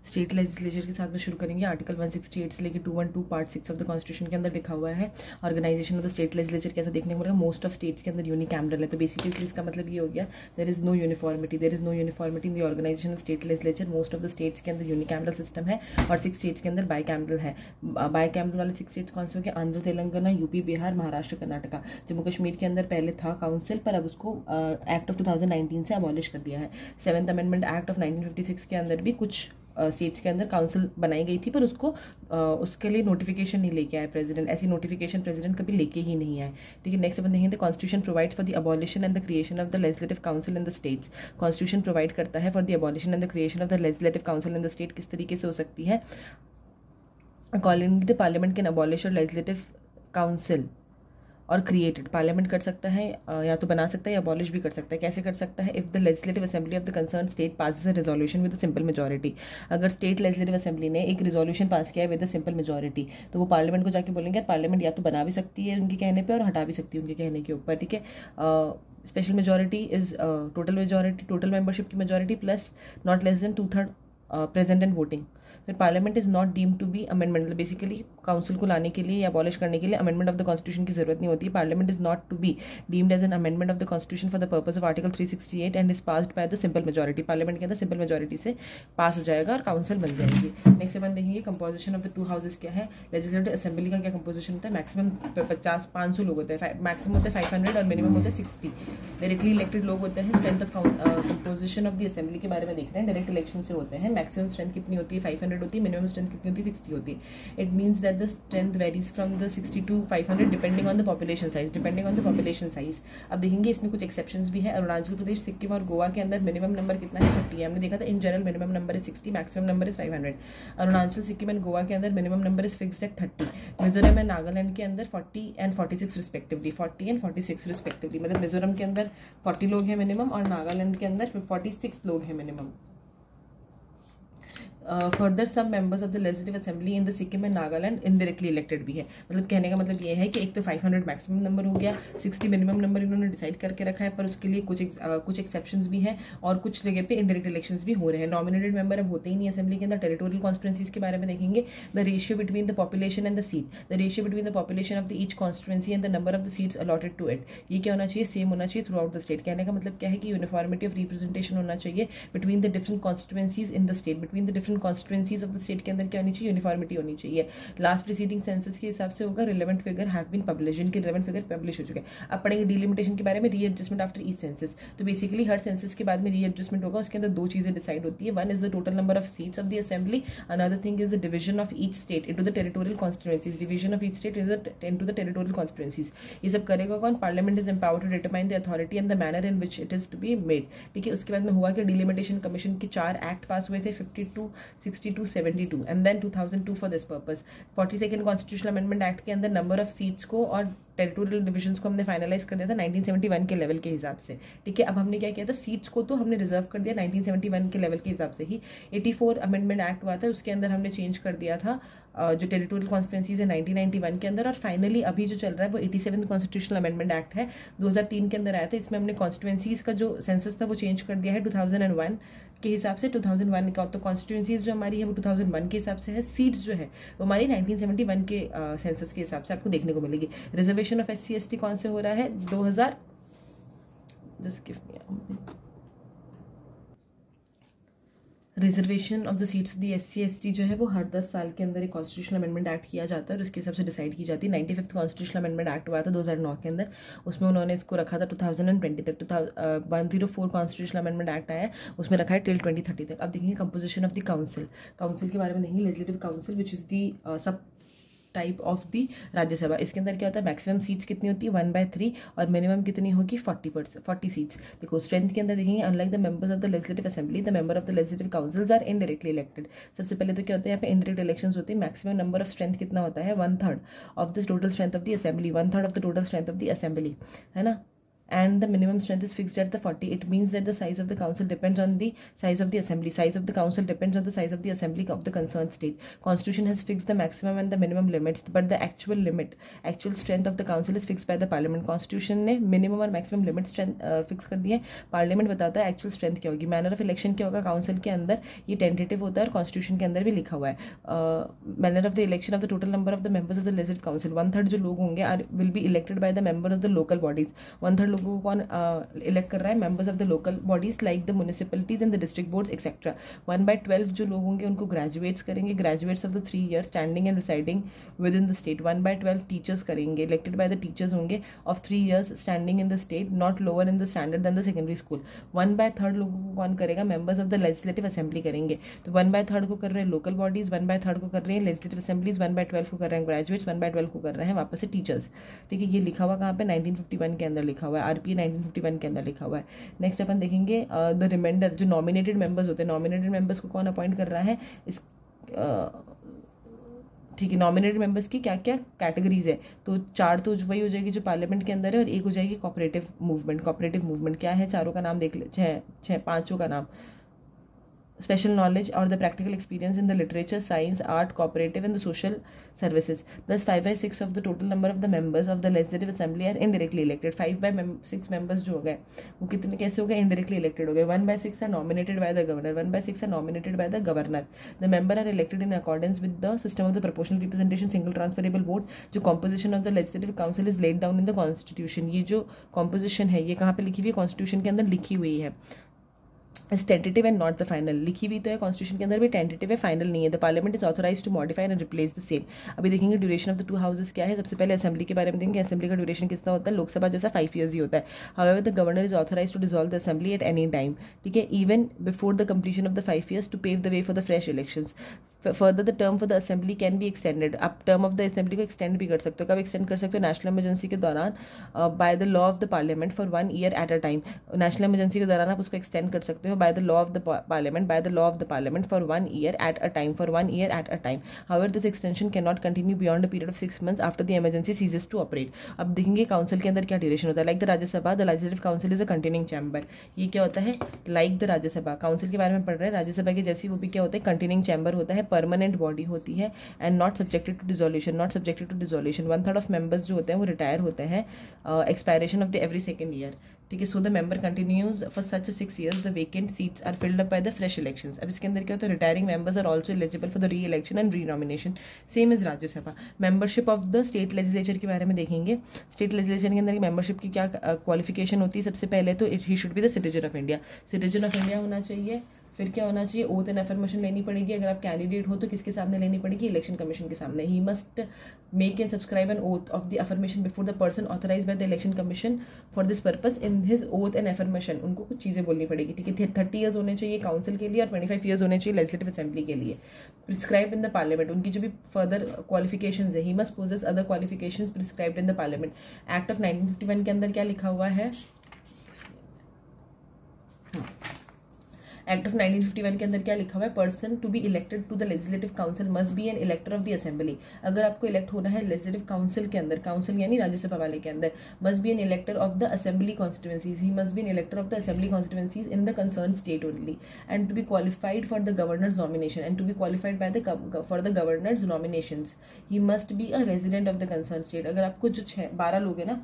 State legislature के साथ में शुरू करेंगे। आर्टिकल 168 से लेकर 212 पार्ट 6 ऑफ द कॉन्स्टिट्यूशन के अंदर लिखा हुआ है organisation of the state legislature कैसा देखने को मिलेगा। मोस्ट ऑफ स्टेट्स के अंदर यूनिकैमरल है, तो बेसिकली इसका मतलब ये हो गया there is no uniformity in the organisation of state legislature. Most of the states के अंदर यूनिकैमरल सिस्टम है और 6 स्टेट्स के अंदर बाइकैमरल है। बाइकैमरल वाले 6 स्टेट्स कौन से हो गए? आंध्र, तेलंगाना, यूपी, बिहार, महाराष्ट्र, कर्नाटका। जम्मू कश्मीर के अंदर पहले था काउंसिल, पर अब उसको एक्ट ऑफ 2019 से अबॉलिश कर दिया है। 7th अमेंडमेंट एक्ट ऑफ 1956 के अंदर भी कुछ स्टेट्स के अंदर काउंसिल बनाई गई थी, पर उसको उसके लिए नोटिफिकेशन नहीं लेके आए प्रेसिडेंट। ऐसी नोटिफिकेशन प्रेसिडेंट कभी लेके ही नहीं आए। ठीक है, नेक्स्ट अपन देखेंगे the constitution provides for the abolition and the creation of the legislative council in the states. Constitution provide करता है for the abolition and the creation of the legislative council in the state. किस तरीके से हो सकती है? According the parliament can abolish और legislative council और क्रिएटेड। पार्लियामेंट कर सकता है या तो बना सकता है या अबॉलिश भी कर सकता है। कैसे कर सकता है? If the legislative assembly of the concern state passes a resolution with a simple majority. अगर स्टेट लेजिस्लेटिव असेंबली ने एक रेजोल्यूशन पास किया है विद अ सिंपल मेजॉरिटी, तो वो पार्लियामेंट को जाके बोलेंगे पार्लियामेंट या तो बना भी सकती है उनके कहने पर और हटा भी सकती है उनके कहने के ऊपर। ठीक है, special majority is total majority, total membership की majority plus not less than 2/3 present and voting. फिर parliament is not deemed to be amendment. Basically council को लाने के लिए या अबॉलिश करने के लिए अमेंडमेंट ऑफ द कॉन्स्टिट्यूशन की जरूरत नहीं होती। Parliament is not to be deemed as an amendment of the constitution for the purpose of article 368 and is passed by the simple majority. Parliament के अंदर सिंपल मेजॉरिटी से पास हो जाएगा और काउंसिल बन जाएगी। नेक्स्ट अपन देखेंगे कंपोजिशन ऑफ द 2 हाउसेस क्या है। लेजिस्लेटिव असेंबली का क्या कंपोजिशन होता है? मैक्सिमम 500 लोग होते हैं, मैक्सिमम होते हैं 500 और मिनिमम होते हैं 60 डायरेक्टली इलेक्टेड लोग होते हैं। Strength of composition of the assembly के बारे में देख रहे हैं। डायरेक्ट इलेक्शन से होते हैं। मैक्सिमम स्ट्रेंथ कितनी होती है? 500 होती है। मिनिमम स्ट्रेंथ कितनी होती है? 60 होती है। It means that the strength varies from the 60 to 500 depending on the population size, depending on the population size. अब देखेंगे इसमें कुछ एक्सेप्शंस भी है। अरुणाचल प्रदेश, सिक्किम और गोवा के अंदर मिनिमम नंबर कितना है? 30 है। हमने देखा था इन जनरल मिनिमम नंबर है 60, maximum number is 500। Arunachal, Sikkim and Goa के अंदर minimum number is fixed at 30। Mizoram and Nagaland के अंदर 40 एंड 46 रिस्पेक्टिवली, 40 एंड 46 रिस्पेक्टिवली। मतलब मिजोरम के अंदर 40 लोग हैं मिनिमम और नागालैंड के अंदर 46 लोग हैं minimum. Further some members of the legislative assembly in the Sikkim and Nagaland indirectly elected भी है। मतलब कहने का मतलब ये है कि एक तो 500 मैक्सिमम नंबर हो गया, 60 मिनिमम नंबर इन्होंने डिसाइड करके रखा है, पर उसके लिए कुछ एक्सेप्शंस भी हैं और कुछ जगह पे इनडायरेक्ट इलेक्शंस भी हो रहे हैं। नॉमिनेटेड मेंबर अब होते ही नहीं असेंबली के अंदर। टेरिटोरियल कॉन्स्टिट्यूएंसीज के बारे में देखेंगे। The ratio between the population and the seat, the ratio between the population of the each constituency and the number of the seats allotted to it. ये क्या होना चाहिए? सेम होना चाहिए थ्रू आउट द स्टेट। कहने का मतलब क्या है कि यूनिफॉर्मिटी ऑफ रिप्रेजेंटेशन होना चाहिए between the different constituencies in the state. Between the different constituencies of state के अंदर क्या होनी चाहिए? यूनिफॉर्मिटी होनी चाहिए। लास्ट प्रीसीडिंग सेंसस के हिसाब से होगा। Relevant figure have been publish, इनके रिलेवेंट फिगर पब्लिश हो चुके हैं। अब पढ़ेंगे डिलिमिटेशन के बारे में। रीएडजस्टमेंट आफ्टर ईच सेंसस, तो बेसिकली हर सेंसस के बाद में रीएडजस्टमेंट होगा। उसके अंदर 2 चीजें डिसाइड होती है। One is the total number of seats of the assembly, another thing is the division of each state into the territorial constituencies. Division of each state into the territorial constituencies. ये सब करेगा कौन? Parliament is empowered to determine the authority and the manner in which it is to be made. ठीक है, उसके बाद में हुआ कि डिलिमिटेशन कमीशन के 4 एक्ट पास हुए थे, 52, 62, 72 and then 2002 for this purpose. 42nd constitutional amendment act के अंदर नंबर ऑफ सीट्स को और टेरिटोरियल डिविजन्स को हमने फाइनलाइज कर दिया था 1971 के लेवल के हिसाब से। ठीक है, अब हमने क्या किया था? सीट्स को तो हमने रिजर्व कर दिया 1971 के लेवल के हिसाब से ही। 84 अमेंडमेंट एक्ट हुआ था, उसके अंदर हमने चेंज कर दिया था जो टेरिटोरियल कॉन्स्टिट्यूएंसीज है 1991 के अंदर। और फाइनली अभी जो चल रहा है वो 87th कॉन्स्टिट्यूशनल अमेंडमेंट एक्ट है, 2003 के अंदर आया था। इसमें हमने कॉन्स्टिट्यूएंसीज का जो सेंसस था वो चेंज कर दिया है 2001 के हिसाब से। 2001 का तो कॉन्स्टिट्यूएंसीज जो हमारी है वो 2001 के हिसाब से है। सीट्स जो है वो हमारी 1971 के सेंसस के हिसाब से आपको देखने को मिलेगी। रिजर्वेशन ऑफ SC ST कौन से हो रहा है? 2000 reservation of the seats of the SC ST जो है वो हर 10 साल के अंदर एक कॉन्स्टिट्यूशनल अमेंडमेंट एक्ट किया जाता है और उसके हिसाब से डिसाइड की जाती है। 95th कॉन्स्टिट्यूशनल अमेंडमेंट एक्ट हुआ था 2009 के अंदर, उसमें उन्होंने इसको रखा था 2020 तक। 104 कॉन्स्टिट्यूशनल अमेंडमेंट एक्ट आया, उसमें रखा है टिल 2030 तक। अब देखेंगे composition of the council. Council के बारे में देखेंगे। Legislative council which is the sub type of the Rajya Sabha. इसके अंदर क्या होता है? मैक्सिमम सीट्स कितनी होती है? 1/3 और मिनिमम कितनी होगी? 40 सीट्स। देखो स्ट्रेंथ के अंदर देखेंगे। Unlike the members of the legislative assembly, the member of the legislative councils are indirectly elected. सबसे पहले तो क्या होता है यहाँ पे? इनडायरेक्ट इलेक्शंस होती है। मैक्सिमम नंबर ऑफ स्ट्रेंथ कितना होता है? 1/3 of the total strength of the assembly, 1/3 of the total strength of the assembly, है ना। and the minimum strength is fixed at the 40. It means that the size of the council depends on the size of the assembly. Size of the council depends on the size of the assembly of the concerned state. Constitution has fixed the maximum and the minimum limits, but the actual strength of the council is fixed by the parliament. Constitution ने minimum और maximum limit strength fix कर दिए. Parliament बताता है actual strength क्या होगी. Manner of election क्या होगा council के अंदर, ये tentative होता है और constitution के अंदर भी लिखा हुआ है. Manner of the election of the total number of the members of the legislative council. 1/3 जो लोग होंगे will be elected by the member of the local bodies. 1/3 लोगों को कौन elect कर रहा है? Members of the local bodies like the municipalities and the district boards etc. 1/12 जो लोग होंगे उनको graduates करेंगे. Graduates of the 3 years standing and residing within the state. 1/12 teachers करेंगे. Elected by the teachers होंगे of 3 years standing in the state, not lower in the standard than the secondary school. 1/3 लोगों को कौन करेगा? Members of the legislative assembly करेंगे. तो 1/3 को कर रहे हैं local bodies, 1/3 को कर रहे हैं legislative assemblies, 1/12 को कर रहे हैं graduates, 1/12 को कर रहे हैं वापस से teachers. ठीक है, ये लिखा हुआ कहाँ पे? 1951 के अंदर लिखा हुआ है. RPA 1951 के अंदर लिखा हुआ है. नेक्स्ट अपन देखेंगे द रिमाइंडर, जो नॉमिनेटेड मेंबर्स होते हैं. नॉमिनेटेड मेंबर्स को कौन अपॉइंट कर रहा है? इस ठीक है, नॉमिनेटेड मेंबर्स की क्या क्या कैटेगरीज है? तो 4 तो वही हो जाएगी जो पार्लियामेंट के अंदर है और 1 हो जाएगी कोऑपरेटिव मूवमेंट. कोऑपरेटिव मूवमेंट क्या है? चारों का नाम देख ले, 5 का नाम. Special knowledge or the practical experience in the literature, science, art, cooperative and the social services. Thus 5/6 of the total number of the members of the legislative assembly are indirectly elected. 5/6 members जो हो गए वो कितने कैसे हो गए? indirectly elected हो गए. 1/6 are nominated by the governor. 1/6 are nominated by the governor. The member are elected in accordance with the system of the proportional representation, single transferable vote. जो composition of the legislative council is laid down in the constitution. ये जो composition है ये कहाँ पे लिखी हुई है? constitution के अंदर लिखी हुई है. Is tentative and not the final. लिखी हुई तो है कॉन्स्टिट्यूशन के अंदर भी, टेंटेटिव है, फाइनल नहीं है. The parliament is authorise to modify and replace the same. अभी देखेंगे ड्यूरेशन ऑफ द 2 हाउसेज क्या है. सबसे पहले असेंबली के बारे में देखेंगे. असेंबली का ड्यूरेशन कितना होता है? लोकसभा जैसा 5 years ही होता है. However the governor is authorise to dissolve the assembly at any time. ठीक है, even before the completion of the 5 years to pave the way for the fresh elections. Further the term for the assembly can be extended. आप term of the assembly को extend भी कर सकते हो. कब extend कर सकते हो? नेशनल इमरजेंसी के दौरान by the law of the parliament for 1 year at a time. National emergency के दौरान आप उसको एक्सटेंड कर सकते हो by the law of the parliament, by the law of the parliament for 1 year at a time, for 1 year at a time. However, this extension cannot continue beyond a period of 6 months after the emergency ceases to operate. अब देखेंगे council के अंदर क्या duration होता है. Like the Rajya Sabha, the legislative council is a containing chamber. ये क्या होता है? लाइक द राज्यसभा, काउंसिल के बारे में पढ़ रहे हैं. राज्यसभा के जैसी वो भी क्या होता है? कंटेनिंग चैम्बर होता है, परमानेंट बॉडी होती है and not subjected to dissolution. Not subjected to dissolution. 1/3 of members जो होते हैं वो रिटायर होते हैं expiration of the every second year. ठीक है, so the member continues for such 6 years. The vacant seats are filled up by the fresh elections. अब इसके अंदर क्या होता है? Retiring members are also eligible for the re election and re nomination, same as Rajya Sabha. Membership of the state legislature के बारे में देखेंगे. स्टेट लेजिस्लेचर के अंदर मेंबरशिप की क्या क्वालिफिकेशन होती है? सबसे पहले तो ही should be the citizen of India. Citizen of India होना चाहिए. फिर क्या होना चाहिए? ओथ एंड अफर्मेशन लेनी पड़ेगी. अगर आप कैंडिडेट हो तो किसके सामने लेनी पड़ेगी? इलेक्शन कमीशन के सामने. He must make and subscribe an oath of the affirmation before the person authorise by the election commission for this purpose. In his oath and affirmation उनको कुछ चीज़ें बोलनी पड़ेगी. ठीक है, 30 years होने चाहिए काउंसिल के लिए और 25 years होने चाहिए लेजिस्लेटिव असेंबली के लिए. प्रिस्क्राइब इन द पार्लियामेंट, उनकी जो भी फर्दर क्वालिफिकेशंस है, he must possess other qualifications prescribed in the parliament. Act of 1951 के अंदर क्या लिखा हुआ है? एक्ट ऑफ 1951 के अंदर क्या लिखा हुआ है? Person to be elected to the legislative council must be an elector of the assembly. अगर आपको इलेक्ट होना है लेजिस्लेटिव काउंसिल के अंदर, काउंसिल यानी राज्यसभा वाले के अंदर, must be an elector of the assembly constituencies. He must be an elector of the assembly constituencies in the concern state only and to be qualified for the governor's nomination and to be qualified by the for the governor's nominations. He must be a resident of the concern state. अगर आपको जो 12 लोग हैं ना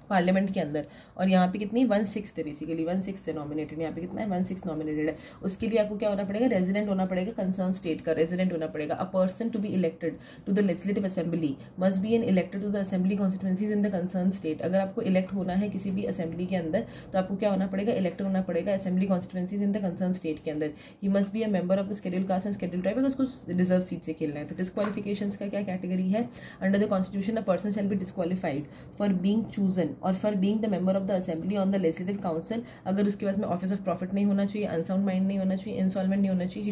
parliament के अंदर, और यहाँ पे कितनी 1/6 है, बेसिकली 1/6 है नॉमिनेटेड. यहाँ पे कितना है? 1/6 नॉमिनेटेड है. उसके लिए आपको क्या होना पड़ेगा? रेजिडेंट होना पड़ेगा, कंसर्न स्टेट का रेजिडेंट होना पड़ेगा. A person to be elected to the legislative assembly must be an elected to the assembly constituencies in the concern state. अगर आपको इलेक्ट होना है किसी भी असेंबली के अंदर तो आपको क्या होना पड़ेगा? इलेक्टर होना पड़ेगा assembly constituencies in the concern state के अंदर. He must be a member of the schedule caste and schedule tribe. उसको रिजर्व सीट से खेलना है. तो डिस्क्वालिफिकेशंस का क्या कैटेगरी है? Under the constitution a person shall be disqualified for being chosen or for being the member of the assembly on the legislative council. अगर उसके पास में ऑफिस ऑफ प्रॉफिट नहीं होना चाहिए, अनसाउंड माइंड नहीं होना चाहिए, इंसॉल्वेंट नहीं होना चाहिए,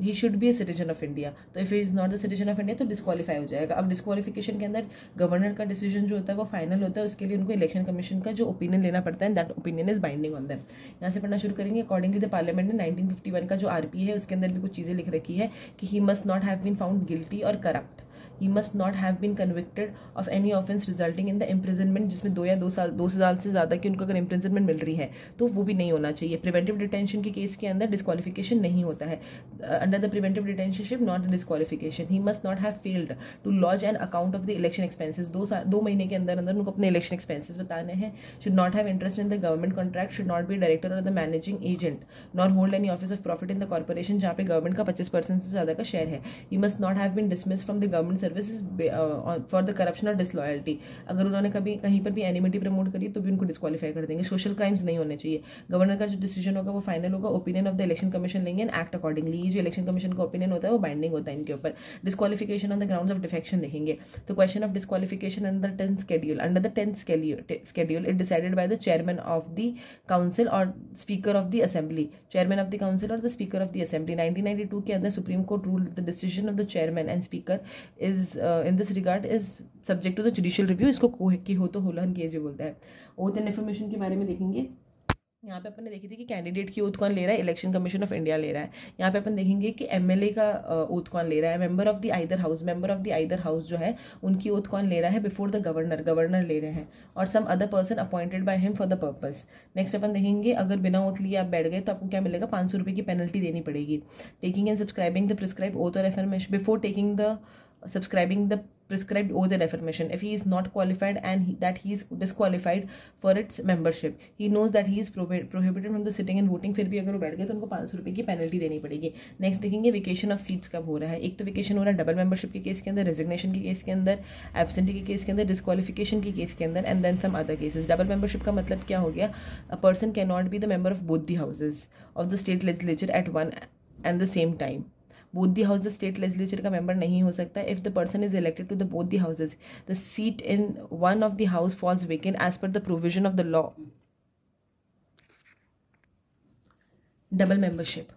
he should be a citizen of India. तो if he is not the citizen of India तो डिस्क्वालीफाई हो जाएगा. अब डिस्क्वालिफिकेशन के अंदर गवर्नर का डिसीजन जो होता है वो फाइनल होता है. उसके लिए उनको इलेक्शन कमीशन का जो ओपिनियन लेना पड़ता है, that opinion is binding on them. यहाँ से पढ़ना शुरू करेंगे. अकॉर्डिंगली द पार्लियामेंट ने 1951 का जो आरपी है उसके अंदर भी कुछ चीजें लिख रखी है कि he must not have been found guilty or corrupt. He must not have been convicted of any offence resulting in the imprisonment, जिसमें 2 या 2 साल 2 साल से ज़्यादा की उनको अगर इम्प्रिजनमेंट मिल रही है तो वो भी नहीं होना चाहिए। प्रिवेंटिव डिटेंशन के केस के अंदर डिस्क्वालिफिकेशन नहीं होता है। Under the preventive detentionship not disqualification. He must not have failed to lodge an account of the election expenses. 2 महीने के अंदर अंदर उनको अपने इलेक्शन एक्सपेंसेस बताने हैं। Should not have interest in the government contract, should not be director or the managing agent, nor hold any office of profit in the corporation जहाँ पे गवर्नमेंट का 25% से ज़्यादा का शेयर है। He must not have been dismiss from the government services for the corruption और disloyalty. अगर उन्होंने कभी कहीं पर भी एनिमिटी प्रमोट करी तो भी उनको डिस्क्वालीफाई कर देंगे। सोशल क्राइम्स नहीं होने चाहिए। गवर्नर का जो डिसीजन होगा वो फाइनल होगा, opinion of the election commission लेंगे एंड एक्ट अकॉर्डिंगली। ये जो इलेक्शन कमीशन का ओपिनियन होता है वो बाइंडिंग होता है इनके ऊपर। Disqualification on the grounds of defection देखेंगे तो question of disqualification under the 10th schedule it decided by the chairman of the council or speaker of the assembly, chairman of the council or the speaker of the assembly। 1992 के अंदर supreme court ruled the decision of the chairman and speaker is in this regard is subject to the judicial review। इसको की हो तो होलन case भी बोलता है। ओथ एंड इन्फॉर्मेशन के बारे में देखेंगे। यहाँ पे अपन ने देखी थी कि कैंडिडेट की ओथ कौन ले रहा है, इलेक्शन कमीशन ऑफ इंडिया ले रहा है। यहाँ पे अपन देखेंगे कि एमएलए का ओथ कौन ले रहा है, member of the either house जो है उनकी ओथ कौन ले रहा है बिफोर द गवर्नर ले रहे हैं, और some other person appointed by him for the purpose. Next अपन देखेंगे अगर बिना ओथ लिए आप बैठ गए तो आपको क्या मिलेगा, 500 रुपये की पेनल्टी देनी पड़ेगी। Taking and subscribing the prescribe oath or affirmation before taking the subscribing the prescribed oath and affirmation, if he is not qualified and that he is disqualified for its membership, he knows that he is prohibited from the sitting and voting, फिर भी अगर वो बैठ गए तो उनको 500 रुपये की पेनल्टी देनी पड़ेगी। नेक्स्ट देखेंगे वेकेशन ऑफ सीट्स कब हो रहा है। एक तो वेकेशन हो रहा है डबल मेंबरशिप के केस के अंदर, रेजिग्नेशन के केस के अंदर, एब्सेंटी के केस के अंदर, डिस्क्वालिफिकेशन के केस के अंदर and then some other cases. Double membership का मतलब क्या हो गया, a person can not be the member of both the houses of the state legislature at one and the same time. Both the house state legislature का member नहीं हो सकता if the person is elected to the both the houses, the seat in one of the house falls vacant as per the provision of the law. Double membership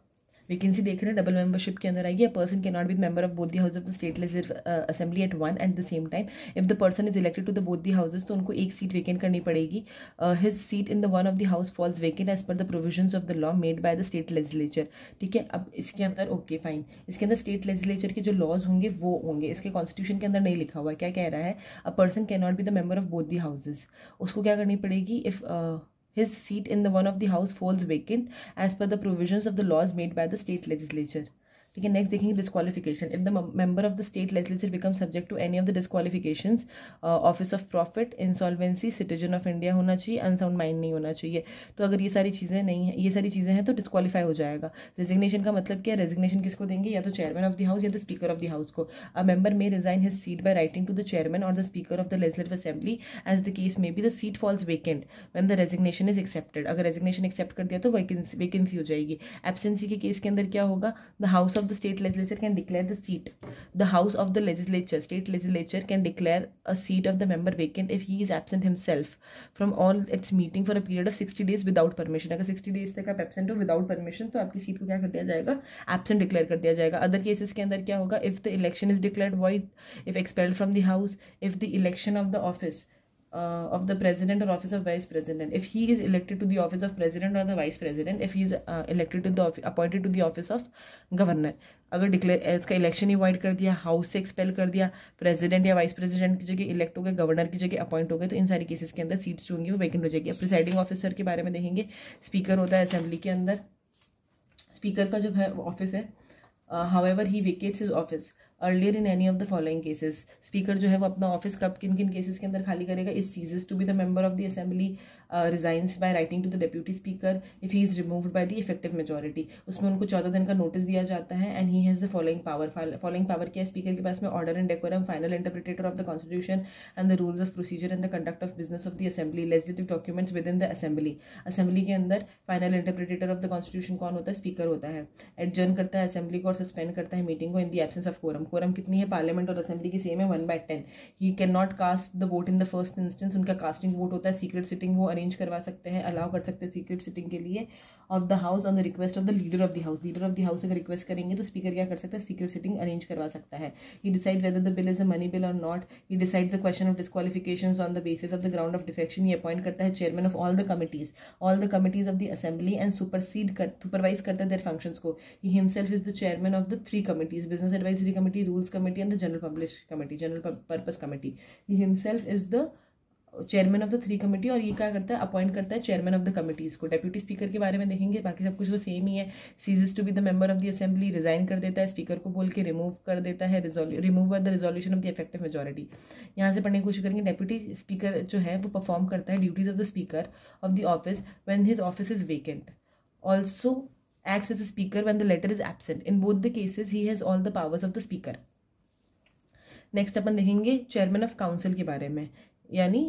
vacancy देख रहे हैं, double membership के अंदर आएगी। A person can not be member of both the house of the state legislative assembly at one at the same time. If the person is elected to the both the houses तो उनको एक seat vacant करनी पड़ेगी। His seat in the one of the house falls vacant as per the provisions of the law made by the state legislature. ठीक है, अब इसके अंदर ओके फाइन, इसके अंदर स्टेट लेजिस्लेचर के जो लॉज होंगे वो होंगे, इसके कॉन्स्टिट्यूशन के अंदर नहीं लिखा हुआ है। क्या कह रहा है, अ person can not be the member of both the houses, उसको क्या करनी पड़ेगी, if his seat in the one of the house falls vacant as per the provisions of the laws made by the state legislature। ठीक है, next देखेंगे disqualification. If the member of the state legislature become subject to any of the disqualifications, office of profit, insolvency, citizen of India होना चाहिए, unsound mind नहीं होना चाहिए। तो अगर ये सारी चीज़ें नहीं है, ये सारी चीज़ें हैं तो डिस्क्वालीफाई हो जाएगा। रेजिग्नेशन का मतलब क्या है, रेजिग्नेशन किसको देंगे, या तो चेयरमैन ऑफ द हाउस या the speaker of the house को। A member may resign his seat by writing to the chairman or the speaker of the legislative assembly as the case may be, the seat falls vacant when the resignation is accepted. अगर resignation accept कर दिया तो vacancy हो जाएगी। एब्सेंसी के case के अंदर क्या होगा, the house of the state legislature can declare the seat, the house of the legislature, state legislature can declare a seat of the member vacant if he is absent himself from all its meeting for a period of 60 days without permission। अगर 60 days तक आप absent हो without permission तो आपकी seat को क्या कर दिया जाएगा, absent declare कर दिया जाएगा। अदर केसेस के अंदर क्या होगा, if the election is declared void, if expelled from the house, if the election of the office of the president or office of vice president, if he is elected to the office of president or the vice president, if he is elected to the appointed to the office of governor। अगर declare इसका election ही void कर दिया, house से expel कर दिया, president या vice president की जगह इलेक्ट हो गए, गवर्नर की जगह अपॉइंट हो गए, तो इन सारी केसेस के अंदर सीट्स जो होंगी वो वैकेंट हो जाएगी। अब प्रिसाइडिंग ऑफिसर के बारे में देखेंगे। स्पीकर होता है असेंबली के अंदर, स्पीकर का जो है ऑफिस है, however he vacates his office earlier in any of the following cases. Speaker जो है वो अपना ऑफिस कब किन किन केसेस के अंदर खाली करेगा, is ceases to be the member of the assembly, resigns by writing to the deputy speaker if he is removed by the effective majority. उसमें उनको 14 दिन का नोटिस दिया जाता है and he has the following power. Following power क्या है speaker के पास में, order and decorum, final interpreter of the constitution and the rules of procedure and the conduct of business of the assembly, legislative documents with in the assembly. Assembly के अंदर final interpreter of the constitution कौन होता है, speaker होता है। Adjourn करता है assembly को और सस्पेंड करता है मीटिंग को in the absence of quorum. Quorum कितनी है, पार्लियामेंट और असेंबली की सेम है 1/10। He can not cast the vote in the first instance, उनका कास्टिंग वोट होता है। सीक्रेट सिटिंग वो अरेंज करवा सकते हैं, अलाउ कर सकते हैं सीक्रेट सिटिंग के लिए of the house on the request of the leader of the house. Leader of the house अगर रिक्वेस्ट करेंगे तो स्पीकर क्या कर सकता है, सीक्रेट सिटिंग अरेंज करवा सकता है। He decide whether the bill is a money bill or not. He decide the question of disqualifications on the basis of the ground of defection. He appoint करता है chairman of all the committees of the assembly and supervise करता है their functions को। He himself is the चेयरमैन of द 3 committees, business advisory committee, committee, rules committee and the general publish committee, general purpose committee. He himself is the चेयरमैन of द 3 committee और ये क्या करता है, अपॉइंट करता है चेयरमैन ऑफ द कमिटीज को. डेप्यूटी स्पीकर के बारे में देखेंगे, बाकी सब कुछ तो सेम ही है. Ceases to be the member of the assembly, resign कर देता है, स्पीकर को बोल के रिमूव कर देता है, remove by the resolution of the effective majority. यहाँ से पढ़ने की कोशिश करेंगे. डेप्यूटी स्पीकर जो है वो परफॉर्म करता है duties of the speaker of the office when his office is vacant. Also acts as a speaker when the letter is absent. In both the cases he has all the powers of the speaker. Next अपन देखेंगे chairman of council के बारे में, यानी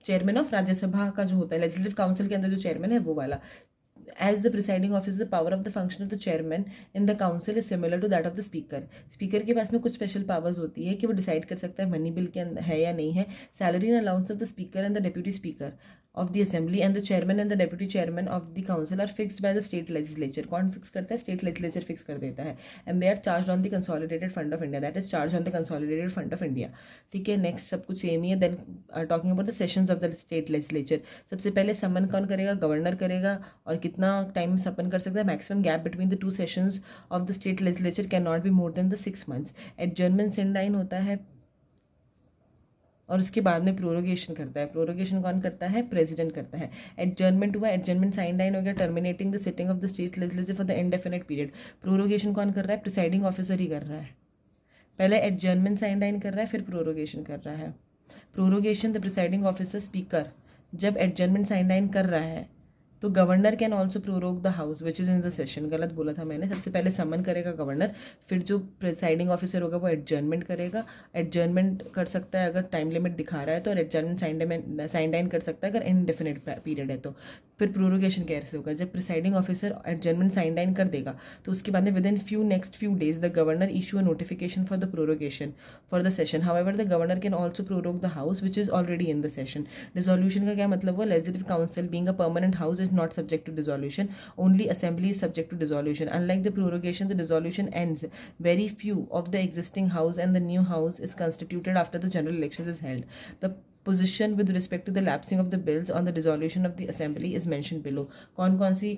chairman of Rajya Sabha का जो होता है, लेजिस्लेटिव काउंसिल के अंदर जो चेयरमैन है वो वाला. As the presiding officer, the power of the function of the chairman in the council is similar to that of the speaker. Speaker के पास में कुछ स्पेशल पावर्स होती है कि वो डिसाइड कर सकता है मनी बिल के अंदर है या नहीं है. Salary and allowance of the speaker and the deputy speaker of the assembly and the chairman and the deputy chairman of the council are fixed by the state legislature. कौन fix करता है? State legislature fix कर देता है. and they are charged on the consolidated fund of India, that is charged on the consolidated fund of India. ठीक है, next सब कुछ सेम ही है. Then talking about the sessions of the state legislature. सबसे पहले समन कौन करेगा? गवर्नर करेगा. और कितना टाइम सपन कर सकता है? Maximum gap between the 2 sessions of the state legislature can not be more than the 6 months. Adjournment sine die होता है और उसके बाद में प्रोरोगेशन करता है. प्रोरोगेशन कौन करता है? प्रेसिडेंट करता है. एडजर्नमेंट हुआ, एडजर्नमेंट साइन हो गया, terminating the sitting of the state legislature for the indefinite period. Prorogation कौन कर रहा है? प्रिसाइडिंग ऑफिसर ही कर रहा है. पहले एडजर्नमेंट साइन कर रहा है, फिर प्रोरोगेशन कर रहा है. Prorogation the presiding officer speaker जब एडजर्नमेंट साइन कर रहा है तो governor can also prorogue the house which is in the session. गलत बोला था मैंने. सबसे पहले समन करेगा गवर्नर, फिर जो प्रिसाइडिंग ऑफिसर होगा वो एडजर्नमेंट करेगा. एडजर्नमेंट कर सकता है अगर टाइम लिमिट दिखा रहा है तो, और एडजर्नमेंट साइन कर सकता है अगर इनडेफिनिट पीरियड है तो. फिर प्रोरोगेशन कैसे होगा? जब प्रिसाइडिंग ऑफिसर एडजर्नमेंट साइन कर देगा तो उसके बाद में with in next few days the governor issue a notification for the prorogation for the session. However the governor can also prorogue the house which is already in the session. Dissolution का क्या मतलब हुआ? Legislative council being a permanent house not subject to dissolution, only assembly is subject to dissolution. Unlike the prorogation, the dissolution ends very few of the existing house and the new house is constituted after the general elections is held. The position with respect to the lapsing of the bills on the dissolution of the assembly is mentioned below. कौन कौन सी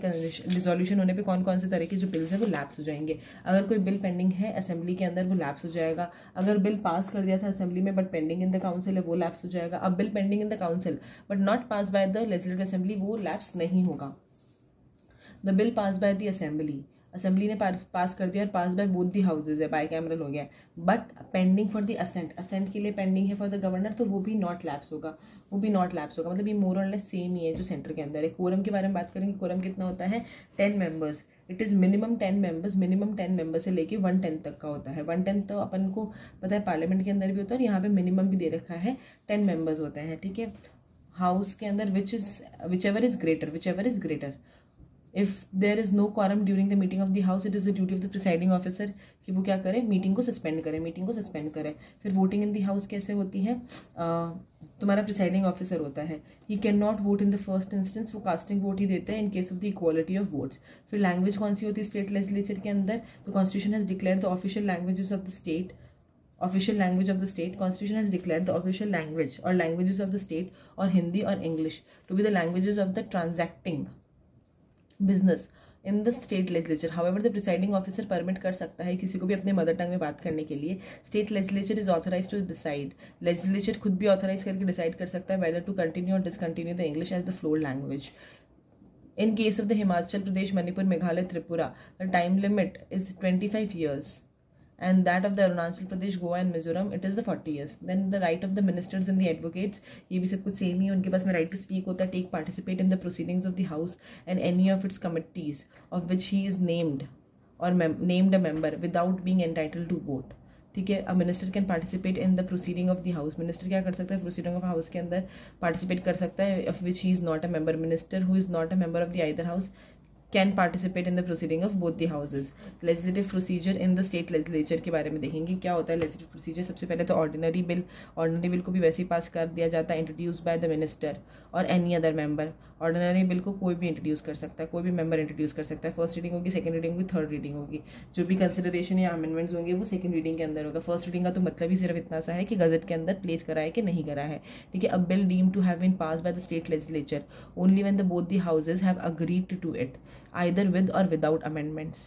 dissolution होने पे कौन कौन से तरह के जो बिल्स है वो लैप्स हो जाएंगे. अगर कोई बिल पेंडिंग है असेंबली के अंदर वो लैप्स हो जाएगा. अगर बिल पास कर दिया था असेंबली में but pending in the council है वो लैप्स हो जाएगा. अब bill pending in the council but not pass by the legislative assembly वो लैप्स नहीं होगा. The bill pass by the assembly, assembly ने पास कर दिया और pass by both the houses है, बाय कैमरल हो गया. But pending for the assent, assent के लिए पेंडिंग है फॉर द गवर्नर तो वो भी नॉट लैप्स होगा. वो भी नॉट लैप्स होगा. मतलब ये मोर और लेस सेम ही है जो सेंटर के अंदर है. कोरम के बारे में बात करेंगे. कोरम कितना होता है? 10 members. It is minimum 10 members. Minimum 10 member से लेके 1/10 तक का होता है. 1/10 तो अपन को पता है पार्लियामेंट के अंदर भी होता है और यहाँ पे मिनिमम भी दे रखा है 10 मेंबर्स होते हैं. ठीक है, हाउस के अंदर which ever is greater. If there is no quorum during the meeting of the house, it is the duty of the presiding officer कि वो क्या करे? मीटिंग को सस्पेंड करे. फिर वोटिंग इन दी हाउस कैसे होती है? तुम्हारा प्रिसाइडिंग ऑफिसर होता है. He can not vote in the first instance, वो कास्टिंग वोट ही देते हैं in case of the equality of votes. फिर लैंग्वेज कौन सी होती है स्टेट लेजिस्लेचर के अंदर? The constitution has declare the official languages of the state. Official language of the state, constitution has declare the official language or languages of the state और हिंदी और English to be the languages of the transacting business in the state legislature. However, the presiding officer permit कर सकता है किसी को भी अपने mother tongue में बात करने के लिए. State legislature is authorized to decide. Legislature खुद भी authorize करके decide कर सकता है whether to continue or discontinue the English as the floor language. In case of the Himachal Pradesh, Manipur, Meghalaya, Tripura, the time limit is 25 years. And that of the Arunachal Pradesh, Goa and Mizoram, it is the 40 years. Then the right of the ministers and the advocates, ये भी सब कुछ same ही है. उनके पास में right to speak होता है, take participate in the proceedings of the house and any of its committees of which he is named or named a member without being entitled to vote. ठीक है, a minister can participate in the proceeding of the house. Minister क्या कर सकता है? Proceeding of house के अंदर participate कर सकता है of which he is not a member. Minister who is not a member of the either house can participate in the proceeding of both the houses. Legislative procedure in the state legislature के बारे में देखेंगे. क्या होता है legislative procedure? सबसे पहले तो ऑर्डिनरी बिल को भी वैसे ही पास कर दिया जाता है, इंट्रोड्यूस बाय द मिनिस्टर और any other member. Ordinary bill को कोई भी इंट्रोड्यूस कर सकता है, कोई भी मेंबर इंट्रोड्यूस कर सकता है. फर्स्ट रीडिंग होगी, सेकंड रीडिंग होगी, थर्ड रीडिंग होगी. जो भी कंसिडरेशन या अमेंडमेंट्स होंगे वो सेकंड रीडिंग के अंदर होगा. फर्स्ट रीडिंग का तो मतलब ही सिर्फ इतना सा है कि गजट के अंदर प्लेस करा है कि नहीं करा है. ठीक है, a bill deem to have been pass by the state legislature only when the both the houses have agreed to it either with or without amendments.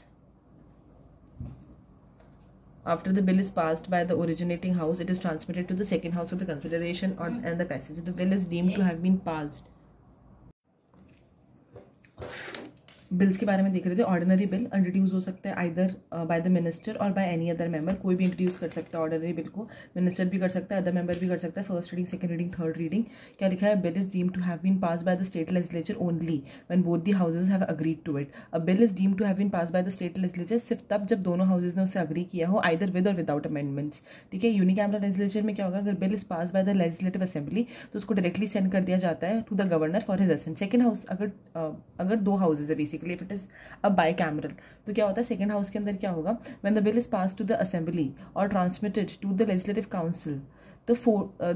After the bill is passed by the originating house, it is transmitted to the second house for the consideration and the passage. The bill is deemed to have been passed. Bills के बारे में देख रहे थे. Ordinary bill introduce हो सकता है either bye the minister और बाय एनी अदर मेंबर. कोई भी इंट्रोड्यूस कर सकता है ऑर्डिनरी बिल को. मिनिस्टर भी कर सकता है, अदर मेंबर भी कर सकता है. First reading, second reading, third reading. क्या लिखा है? Bill is deemed to have been pass by the state legislature only when both the houses have agreed to it. A bill is deemed to have been pass by the state legislature सिर्फ तब जब दोनों houses ने उससे agree किया हो, either with or without amendments. ठीक है. यूनिकैमरल लेजिस्लेचर में क्या होगा? अगर bill is pass by the legislative assembly तो उसको डायरेक्टली सेंड कर दिया जाता है to the governor for his assent. Second house अगर दो हाउसेज है बेसिकली, इफ इट इज अब बाइकैमरल, तो क्या होता है सेकंड हाउस के अंदर क्या होगा? When the bill is pass to the assembly और transmitted to the legislative council,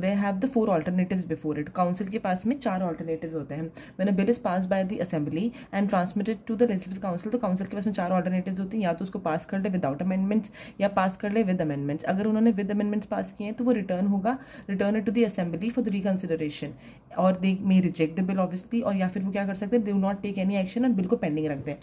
they have the 4 alternatives before it. Council के पास में 4 alternatives होते हैं. When a bill is passed by the assembly and transmitted to the legislative council, तो council के पास में 4 alternatives होती हैं. या तो उसको पास कर ले विदाउट अमेंडमेंट्स या पास कर ले विद अमेंडमेंट्स. अगर उन्होंने विद अमेंडमेंट्स पास किए हैं तो वो return it to the assembly for the reconsideration, और they may reject the bill obviously, और या फिर वो क्या कर सकते हैं? Do not take any action और बिल को पेंडिंग रख दें.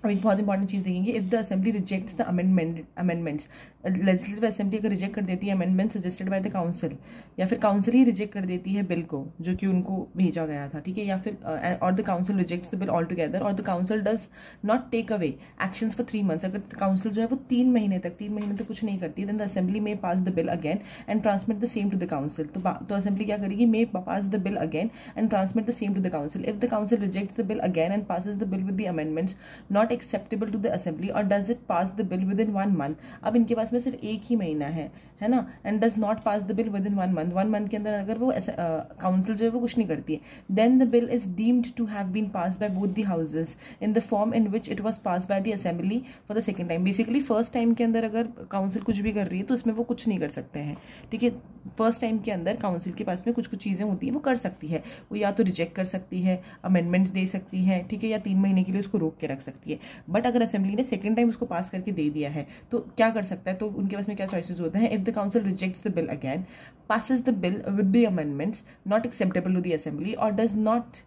अब एक बहुत इंपॉर्टेंट चीज़ देखेंगे. If the assembly rejects the amendments, legislative assembly अगर रिजेक्ट कर देती है amendment suggested by the council, या फिर काउंसिल ही रिजेक्ट कर देती है बिल को जो कि उनको भेजा गया था. ठीक है. या फिर or the council rejects the bill all together, or the council does not take away actions for 3 months. अगर काउंसिल जो है वो 3 महीने तक कुछ नहीं करती, देन द असेंबली में pass the bill again and transmit the same to the council. तो असेंबली क्या करेगी? May pass the bill again and transmit the same to the council. If the council rejects the bill again and passes the bill with the amendments not acceptable to the assembly, or does it pass the bill within 1 month. अब इनके पास में सिर्फ एक ही महीना है ना. And does not pass the bill with in 1 month. 1 month के अंदर अगर वो काउंसिल जो है वो कुछ नहीं करती है, then the bill is deemed to have been pass by both the houses in the form in which it was pass by the assembly for the second time. Basically first time के अंदर अगर council कुछ भी कर रही है तो उसमें वो कुछ नहीं कर सकते हैं. ठीक है. फर्स्ट टाइम के अंदर काउंसिल के पास में कुछ चीज़ें होती है वो कर सकती है. वो या तो रिजेक्ट कर सकती है, अमेंडमेंट्स दे सकती है, ठीक है, या 3 महीने के लिए उसको रोक के रख सकती है. बट अगर असेंबली ने सेकंड टाइम उसको पास करके दे दिया है तो क्या कर सकता है? तो उनके पास में क्या चॉइसेस होते हैं? If the council rejects the bill again, passes the bill with the amendments not acceptable to the assembly, or does not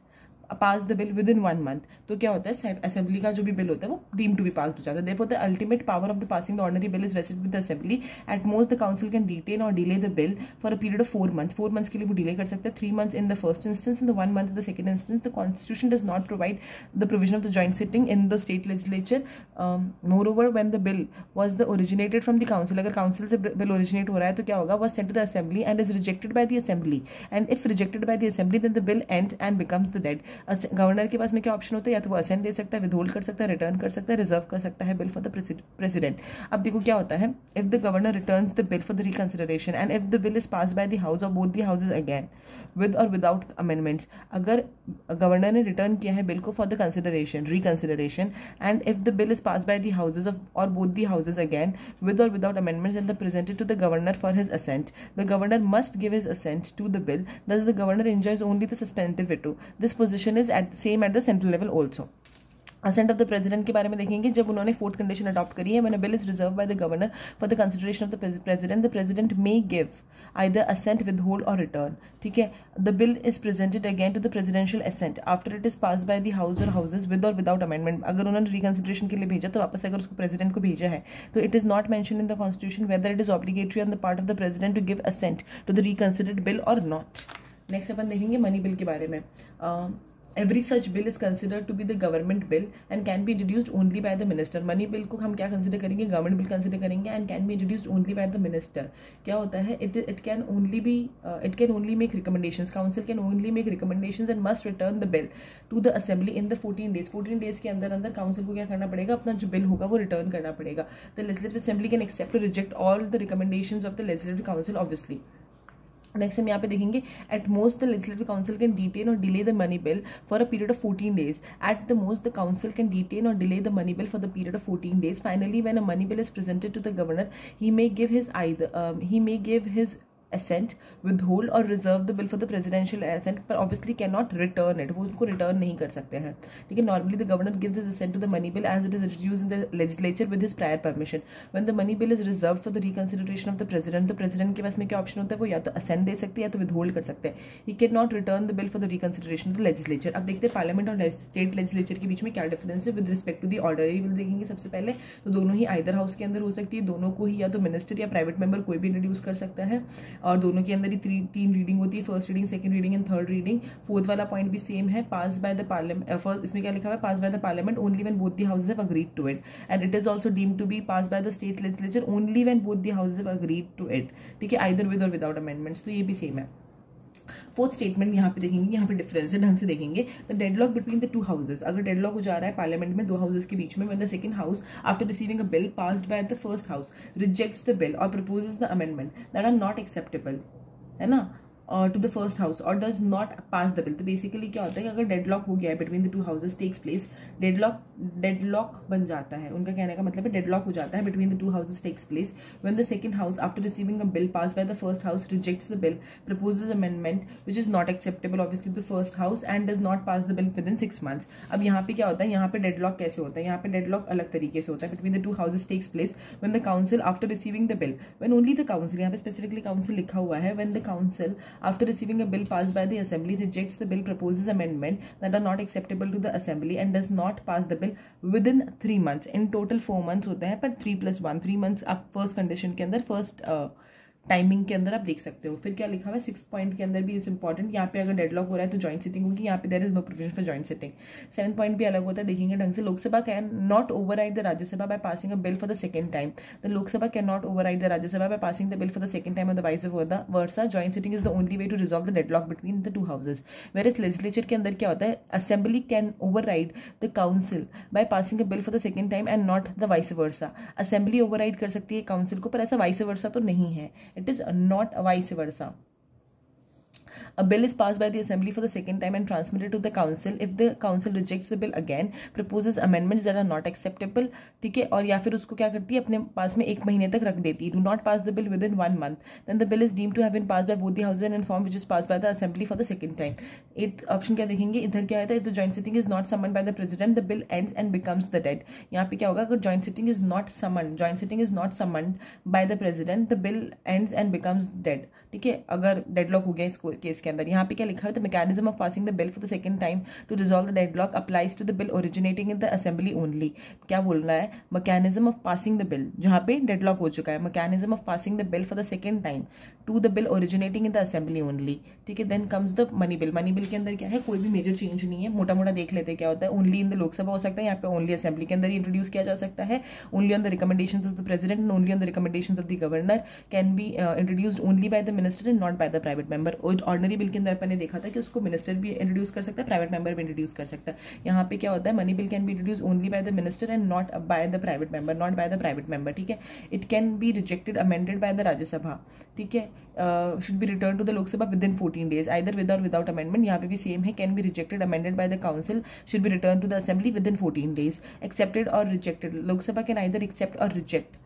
pass the bill with in 1 month, तो क्या होता है? असेंबली का जो भी बिल होता है वो डीम टू बी पास हो जाता है. Therefore the ultimate power of the passing the ordinary bill is vested with the assembly. At most the council can detain or delay the bill for a period of 4 months. 4 months के लिए वो delay कर सकते हैं. 3 months in the first instance and 1 month in the second instance. The constitution does not provide the provision of the joint sitting in the state legislature. Moreover when the bill was the originated from the council, अगर council से bill originate हो रहा है तो क्या होगा? Was sent to the assembly and is rejected by the assembly, and if rejected by the assembly then the bill ends and becomes the dead. Governor के पास में क्या ऑप्शन होता है? या तो वो असेंट दे सकता है, विदहोल्ड कर सकता है, रिटर्न कर सकता है, रिजर्व कर सकता है बिल फॉर द प्रेसिडेंट. अब देखो क्या होता है. If the governor returns the bill for the reconsideration and if the bill is pass by the house or both the houses again with or without amendments, अगर governor ने return किया है bill को for the reconsideration and if the bill is pass by the houses or both the houses again with or without amendments and the presented to the governor for his assent, the governor must give his assent to the bill. Thus the governor enjoys only the suspensive veto. This position is same at the central level also. Assent of the president के बारे में देखेंगे. जब उन्होंने 4th condition adopt करी है, when a bill is reserve by the governor for the consideration of the president, the president may give either assent, withhold or return. ठीक है. The bill is presented again to the presidential assent after it is passed by the house or houses with or without amendment. अगर उन्होंने reconsideration के लिए भेजा तो वापस अगर उसको प्रेसिडेंट को भेजा है तो it is not mention in the constitution whether it is obligatory on the part of the president to give assent to the reconsidered bill or not. Next अपन देखेंगे मनी बिल के बारे में. Every such bill is considered to be the government bill and can be introduced only by the minister. Money bill को हम क्या consider करेंगे? Government bill consider करेंगे and can be introduced only by the minister. क्या होता है? It can only make recommendations. Council can only make recommendations and must return the bill to the assembly in the 14 days. 14 days के अंदर council को क्या करना पड़ेगा? अपना जो बिल होगा वो रिटर्न करना पड़ेगा. The legislative assembly can accept or reject all the recommendations of the legislative council obviously. नेक्स्ट हम यहाँ पे देखेंगे. At most the legislative council can detain or delay the money bill for a period of 14 days. At the most the council can detain or delay the money bill for the period of 14 days. Finally when a money bill is presented to the governor, he may give his assent, withhold or reserve the bill for the presidential assent, but obviously cannot return it. वो उनको return नहीं कर सकते हैं, ठीक है. Normally the governor gives his assent to the money bill as it is introduced in the legislature with his prior permission. When the money bill is reserved for the reconsideration of the president, तो president के पास में क्या option होता है, वो या तो assent दे सकते हैं या तो withhold कर सकते हैं. He cannot return the bill for the reconsideration of the legislature. अब देखते हैं parliament और state legislature के बीच में क्या difference है with respect to the ordinary bill. देखेंगे सबसे पहले तो दोनों ही either house के अंदर हो सकती है, दोनों को ही या तो मिनिस्टर या प्राइवेट मेंबर कोई भी इंट्रोड्यूस कर सकता है, और दोनों के अंदर ही तीन रीडिंग होती है, first reading, second reading and third reading. Fourth वाला पॉइंट भी सेम है, pass by the parliament. First इसमें क्या लिखा हुआ है, pass by the parliament only when both the houses have agreed to it, and it is also deemed to be pass by the state legislature only when both the houses have agreed to it, ठीक है, either with or without amendments. तो ये भी same है. Fourth statement यहाँ पे देखेंगे, यहाँ पे डिफरेंस है, ढंग से देखेंगे. The deadlock between the two houses, अगर डेडलॉक हो जा रहा है पार्लियामेंट में दो हाउसेस के बीच में, when the second house after receiving a bill passed by the first house rejects the bill और proposes the amendment that are not acceptable, है ना, टू द फर्स्ट हाउस और does not pass the bill. तो basically क्या होता है कि अगर डेडलॉक हो गया है between the two houses takes place, deadlock बन जाता है, उनका कहने का मतलब है डेडलॉक हो जाता है between the two houses takes place when the second house after receiving a bill pass by the first house rejects the bill, proposes amendment which is not acceptable obviously to the first house and does not pass the bill within 6 months. अब यहाँ पे क्या होता है, यहाँ पे deadlock कैसे होता है, यहाँ पे डेडलॉक अलग तरीके से होता है. Between the two houses takes place when the council after receiving the bill, when only the council, यहाँ पे स्पेसिफिकली काउंसिल लिखा हुआ है, when the council after receiving a bill passed by the assembly rejects the bill, proposes amendment that are not acceptable to the assembly and does not pass the bill within 3 months. in total 4 months होता है, पर 3+1 3 months आप first condition के अंदर, first timing के अंदर आप देख सकते हो. फिर क्या लिखा हुआ है 6th पॉइंट के अंदर भी इज इंपॉर्टेंट, यहाँ पे अगर डेडलॉक हो रहा है तो जॉइंट सिटिंग होगी, यहाँ पे there is no provision for joint sitting. 7th point भी अलग होता है, देखेंगे ढंग से. Lok Sabha can not override the Rajya Sabha by passing a bill for the second time. The Lok Sabha can not override the Rajya Sabha by passing the bill for the second time और the vice versa. Joint sitting is the only way to resolve the deadlock between the two houses. Whereas legislature के अंदर क्या होता है, assembly can override the council bye passing a bill for the second time and not the vice versa. Assembly override कर सकती है council को, पर ऐसा वाइस वर्सा तो नहीं है. It is not vice versa. A bill is passed by the assembly for the second time and transmitted to the council. If the council rejects the bill again, proposes amendments that are not acceptable, ठीक है, और या फिर उसको क्या करती है, अपने पास में 1 महीने तक रख देती है. Do not pass the bill within 1 month, then the bill is deemed to have been passed by both the houses in form which is passed by the assembly for the second time. 8th option क्या देखेंगे, इधर क्या है, if the joint sitting is not summoned by the president, the bill ends and becomes the dead. यहाँ पे क्या होगा, अगर joint sitting is not summoned by the president, the bill ends and becomes dead, ठीक है, अगर deadlock हो गया इस केस के अंदर. यहाँ पे क्या लिखा है, the mechanism of passing the bill for the second time to resolve the deadlock applies to the bill originating in the assembly only. क्या बोल रहा है, mechanism of passing the bill, जहाँ पे डेडलॉक हो चुका है, mechanism of passing the bill for the second time to the bill originating in the assembly only, ठीक है. Then comes the money bill. Money bill के अंदर क्या है, कोई भी मेजर चेंज नहीं है, मोटा मोटा देख लेते हैं क्या होता है. ओनली इन द लोकसभा हो सकता है, यहाँ पे ओनली असेंबली के अंदर ही इंट्रोड्यूस किया जा सकता है. Only on the recommendations of the president and only on the recommendations of the governor, can be introduced only by the minister and not by the private member. Ordinary bill के अंदर अपन ने देखा था कि उसको मिनिस्टर भी introduce कर सकता है, प्राइवेट मेंबर भी इंट्रोड्यूस कर सकता है. यहाँ पे क्या होता है, money bill can be introduce only by the minister and not by the private member, not by the private member, ठीक है. It can be rejected amended by the Rajya Sabha, ठीक है. Should be return to the Lok Sabha within 14 days either with or without amendment. यहाँ पे भी same है, can be rejected amended by the council, should be return to the assembly with in 14 days. Accepted और rejected, Lok Sabha can either accept or reject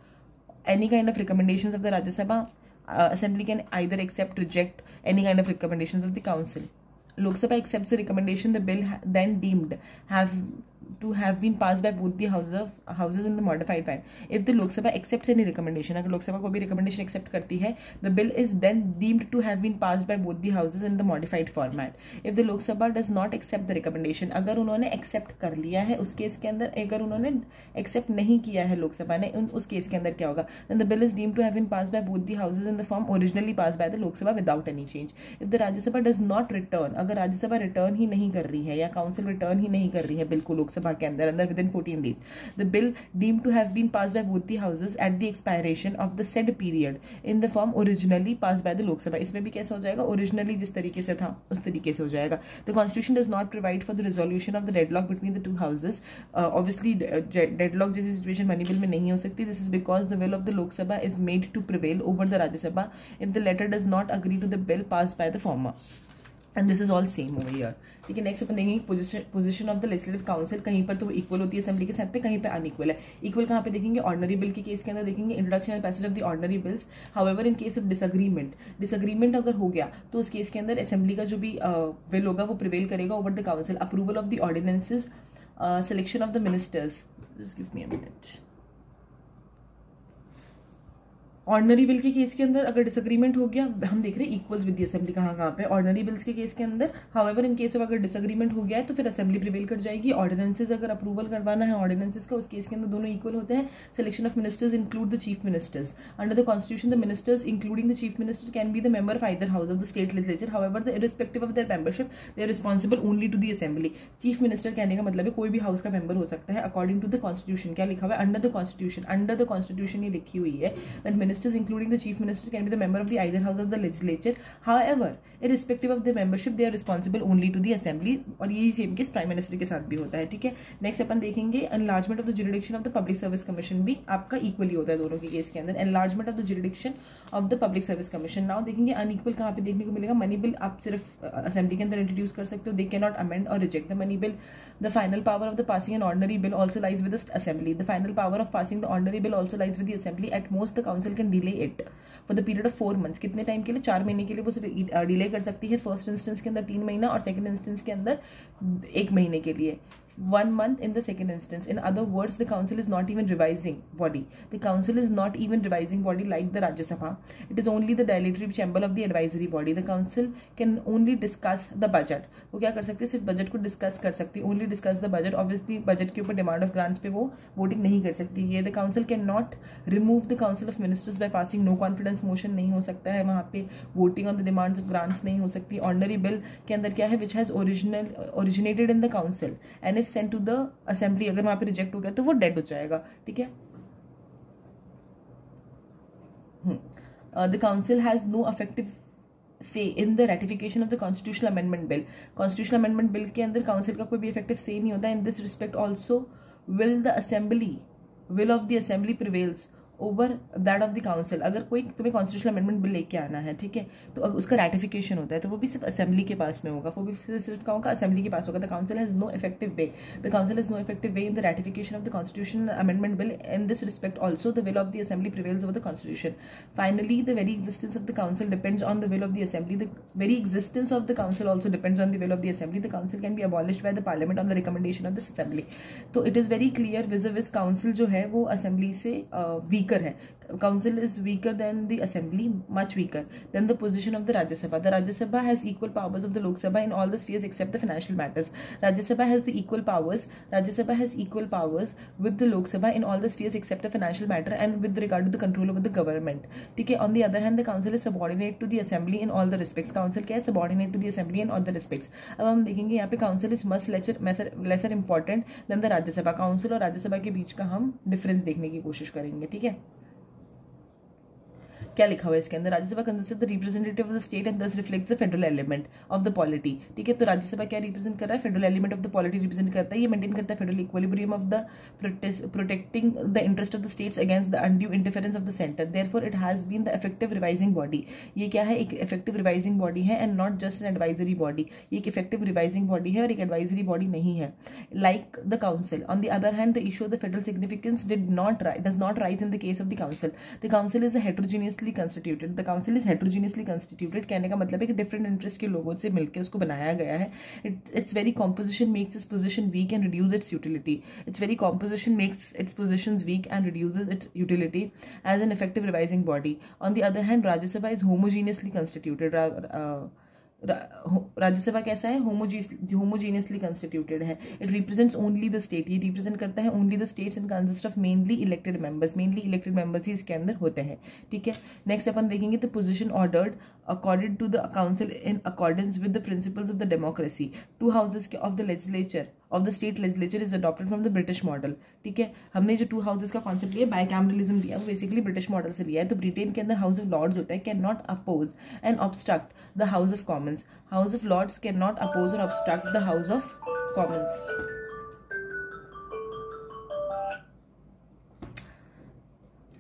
any kind of recommendations of the Rajya Sabha. Assembly can either accept, reject any kind of recommendations of the council. Lok Sabha accepts the recommendation, the bill then deemed to have been passed by both the houses in the modified form. If the Lok Sabha accepts any recommendation, अगर लोक सभा को भी recommendation accept करती है, the bill is then deemed to have been passed by both the houses in the modified format. If the Lok Sabha does not accept the recommendation, अगर उन्होंने accept कर लिया है उस केस के अंदर, अगर उन्होंने accept नहीं किया है लोक सभा ने, उस केस के अंदर क्या होगा, then the bill is deemed to have been passed by both the houses in the form originally passed by the Lok Sabha without any change. If the Rajya Sabha does not return, अगर राज्य सभा return ही नहीं कर रही है या council return ही नहीं कर रही है बिल्कुल लोक सभा के अंदर with in 14 days, the bill deemed to have been passed by both the houses at the expiration of the said period in the form originally passed by the Lok Sabha. इसमें भी कैसा हो जाएगा, ओरिजिनली जिस तरीके से था उस तरीके से हो जाएगा. The constitution does not provide for the resolution of the deadlock between the two houses. Obviously deadlock जैसी situation मनी बिल में नहीं हो सकती. This is because the will of the Lok Sabha is made to prevail over the Rajya Sabha if the latter does not agree to the bill passed by the former. And this is all same over here, ठीक है। Next अपन देखेंगे position of the legislative council, कहीं पर तो equal होती है assembly के साथ पे, कहीं पे अनइक्वल है। इक्वल कहाँ पे देखेंगे, ऑर्डिनरी बिल के केस के अंदर देखेंगे, introduction and passage of the ordinary bills. However in case of disagreement अगर हो गया तो उस केस के अंदर असेंबली का जो भी बिल होगा वो प्रिवेल करेगा over the council. Approval of the ordinances, selection of the ministers, just give me a minute. Ordinary bill के केस के अंदर अगर डिसएग्रीमेंट हो गया, हम देख रहे हैं इक्वल्स विद द असेंबली कहाँ पे, ऑर्डिनरी बिल्स के केस के अंदर। हाउएवर इन केस ऑफ अगर डिसएग्रीमेंट हो गया है तो फिर असेंबली प्रिवेल कर जाएगी। ऑर्डिनेंसेस अगर अप्रूवल करवाना है ऑर्डिनेंसेस का, उस केस के अंदर दोनों इक्वल होते हैं। Selection of ministers include the chief ministers under the constitution. The ministers including the chief minister can be the member of either house of the state legislature. However the irrespective of their membership they are responsible only to the assembly. Chief minister कहने का मतलब है कोई भी house का member हो सकता है अकॉर्डिंग टू द कॉन्स्टिट्यूशन। क्या लिखा हुआ है, under the constitution, under the constitution ये लिखी हुई है। That ministers including the chief minister can be the member of the either house of the legislature. However, irrespective of the membership, they are responsible only to the assembly. और यही same case prime minister के साथ भी होता है, ठीक है। Next अपन देखेंगे enlargement of the jurisdiction of the public service commission, भी आपका इक्वली होता है दोनों के केस के अंदर। Enlargement of the jurisdiction of the public service commission. Now देखेंगे अनइक्वल कहाँ पे देखने को मिलेगा, मनी बिल आप सिर्फ असेंबली के अंदर इंट्रोड्यूस कर सकते हो, दे कैन नॉट अमेंड और reject the money bill. The final power of the passing an ordinary bill also lies with the assembly. The final power of passing the ordinary bill also lies with the assembly. At most, the council can delay it for the period of 4 months. कितने time के लिए, 4 महीने के लिए वो सिर्फ delay कर सकती है। फर्स्ट इंस्टेंस के अंदर 3 महीना और सेकंड इंस्टेंस के अंदर 1 महीने के लिए, 1 month in the second instance. In other words, the council is not even revising body. The council is not even revising body like the Rajya Sabha. It is only the dilatory chamber of the advisory body. The council can only discuss the budget. वो क्या कर सकते हैं, सिर्फ budget को discuss कर सकती है, only discuss the budget. Obviously budget के ऊपर डिमांड ऑफ ग्रांट्स पे वो वोटिंग नहीं कर सकती है। The council can not remove the council of ministers by passing no confidence motion नहीं हो सकता है, वहाँ पे voting on the demands of grants नहीं हो सकती। ऑर्डिनरी बिल के अंदर क्या है, which has originated in the council and if send to the assembly, अगर वहां पे रिजेक्ट हो गया तो वो डेड हो जाएगा, ठीक है। The council has no effective say in the ratification of the constitutional amendment bill. Constitutional amendment bill के अंदर काउंसिल का कोई भी इफेक्टिव से नहीं होता। इन this respect also will of the assembly prevails over that of the council. अगर कोई तुम्हें कॉन्स्टिट्यूशनल अमेंडमेंट बिल लेके आना है, ठीक है, तो उसका रैटिफिकेशन होता है तो वो भी सिर्फ असेंबली के पास में होगा, वो भी सिर्फ कहाँ होगा, असेंबली के पास होगा। The council has no effective way, the council has no effective way in the ratification of the constitutional amendment bill. In this respect also the will of the assembly prevails over the constitution. Finally the very existence of the council depends on the will of the assembly. The very existence of the council also depends on the will of the assembly. The council can be abolished bye the parliament on the recommendation of this assembly. तो it is very clear viz council जो है वो assembly से weaker है। Council is weaker than the assembly, much weaker than the position of the Rajya Sabha. The Rajya Sabha has equal powers of the Lok Sabha in all the spheres except the financial matters. Rajya Sabha has the equal powers. Rajya Sabha has equal powers with the Lok Sabha in all the spheres except the financial matter and with regard to the control over the government. ठीक है. On the other hand, the Council is subordinate to the Assembly in all the respects. Council क्या है? Subordinate to the Assembly in all the respects. अब हम देखेंगे यहाँ पे Council is much lesser important than the Rajya Sabha. Council और Rajya Sabha के बीच का हम डिफरेंस देखने की कोशिश करेंगे, ठीक है। क्या लिखा हुआ है इसके अंदर, Rajya Sabha consist of the representative of the state and thus reflects the federal element of the polity. ठीक है, तो राज्यसभा क्या रिप्रेजेंट कर रहा है, federal element of the polity represent करता है। ये मेंटेन करता है federal equilibrium of the protecting the interest of the states against the undue interference of the centre. Therefore it has been the effective revising body. ये क्या है, एक effective revising body है and not just an advisory body. ये एक effective revising body है और एक एडवाइजरी बॉडी नहीं है, like the council. On the other hand, the issue of the federal significance does not rise in the case of the council. The council is heterogeneously constituted. The council is heterogeneously constituted. कहने का मतलब है कि different interest के लोगों से मिलकर उसको बनाया गया है. Its very composition makes its position weak and reduces its utility. Its very composition makes its positions weak and reduces its utility as an effective revising body. On the other hand, Rajya Sabha is homogeneously constituted. Rajya Sabha कैसा है, homogeneously constituted है. It represents only the state. ये represent करता है only the states and consist of mainly elected members. Mainly elected members ही इसके अंदर होते हैं. ठीक है, नेक्स्ट अपन देखेंगे the position ordered according to the council in accordance with the principles of the democracy. 2 houses of the legislature of the state legislature is adopted from the British model. ठीक है, हमने जो 2 हाउसेस का concept लिया, bicameralism दिया, वो basically British model से लिया है. तो ब्रिटेन के अंदर हाउस ऑफ लॉर्ड्स होता है, can not oppose and obstruct the house of Commons. House of Lords can not oppose और obstruct the house of Commons.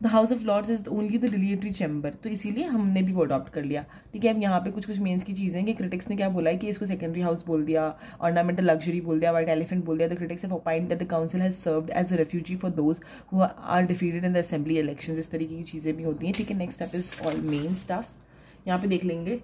The house of Lords is only the dilatory chamber, तो इसीलिए हमने भी वो adopt कर लिया, ठीक है। अब यहाँ पे कुछ कुछ मेंस की चीज़ें कि क्रिटिक्स ने क्या बोला है कि इसको सेकेंडरी हाउस बोल दिया, ऑर्नामेंटल लग्जरी बोल दिया, व्हाइट एलिफेंट बोल दिया। The critics have opined that the council has served as a refugee for those who are defeated in the assembly elections. इस तरीके की चीज़ें भी होती हैं, ठीक है। Next step is all main stuff. यहाँ पे देख लेंगे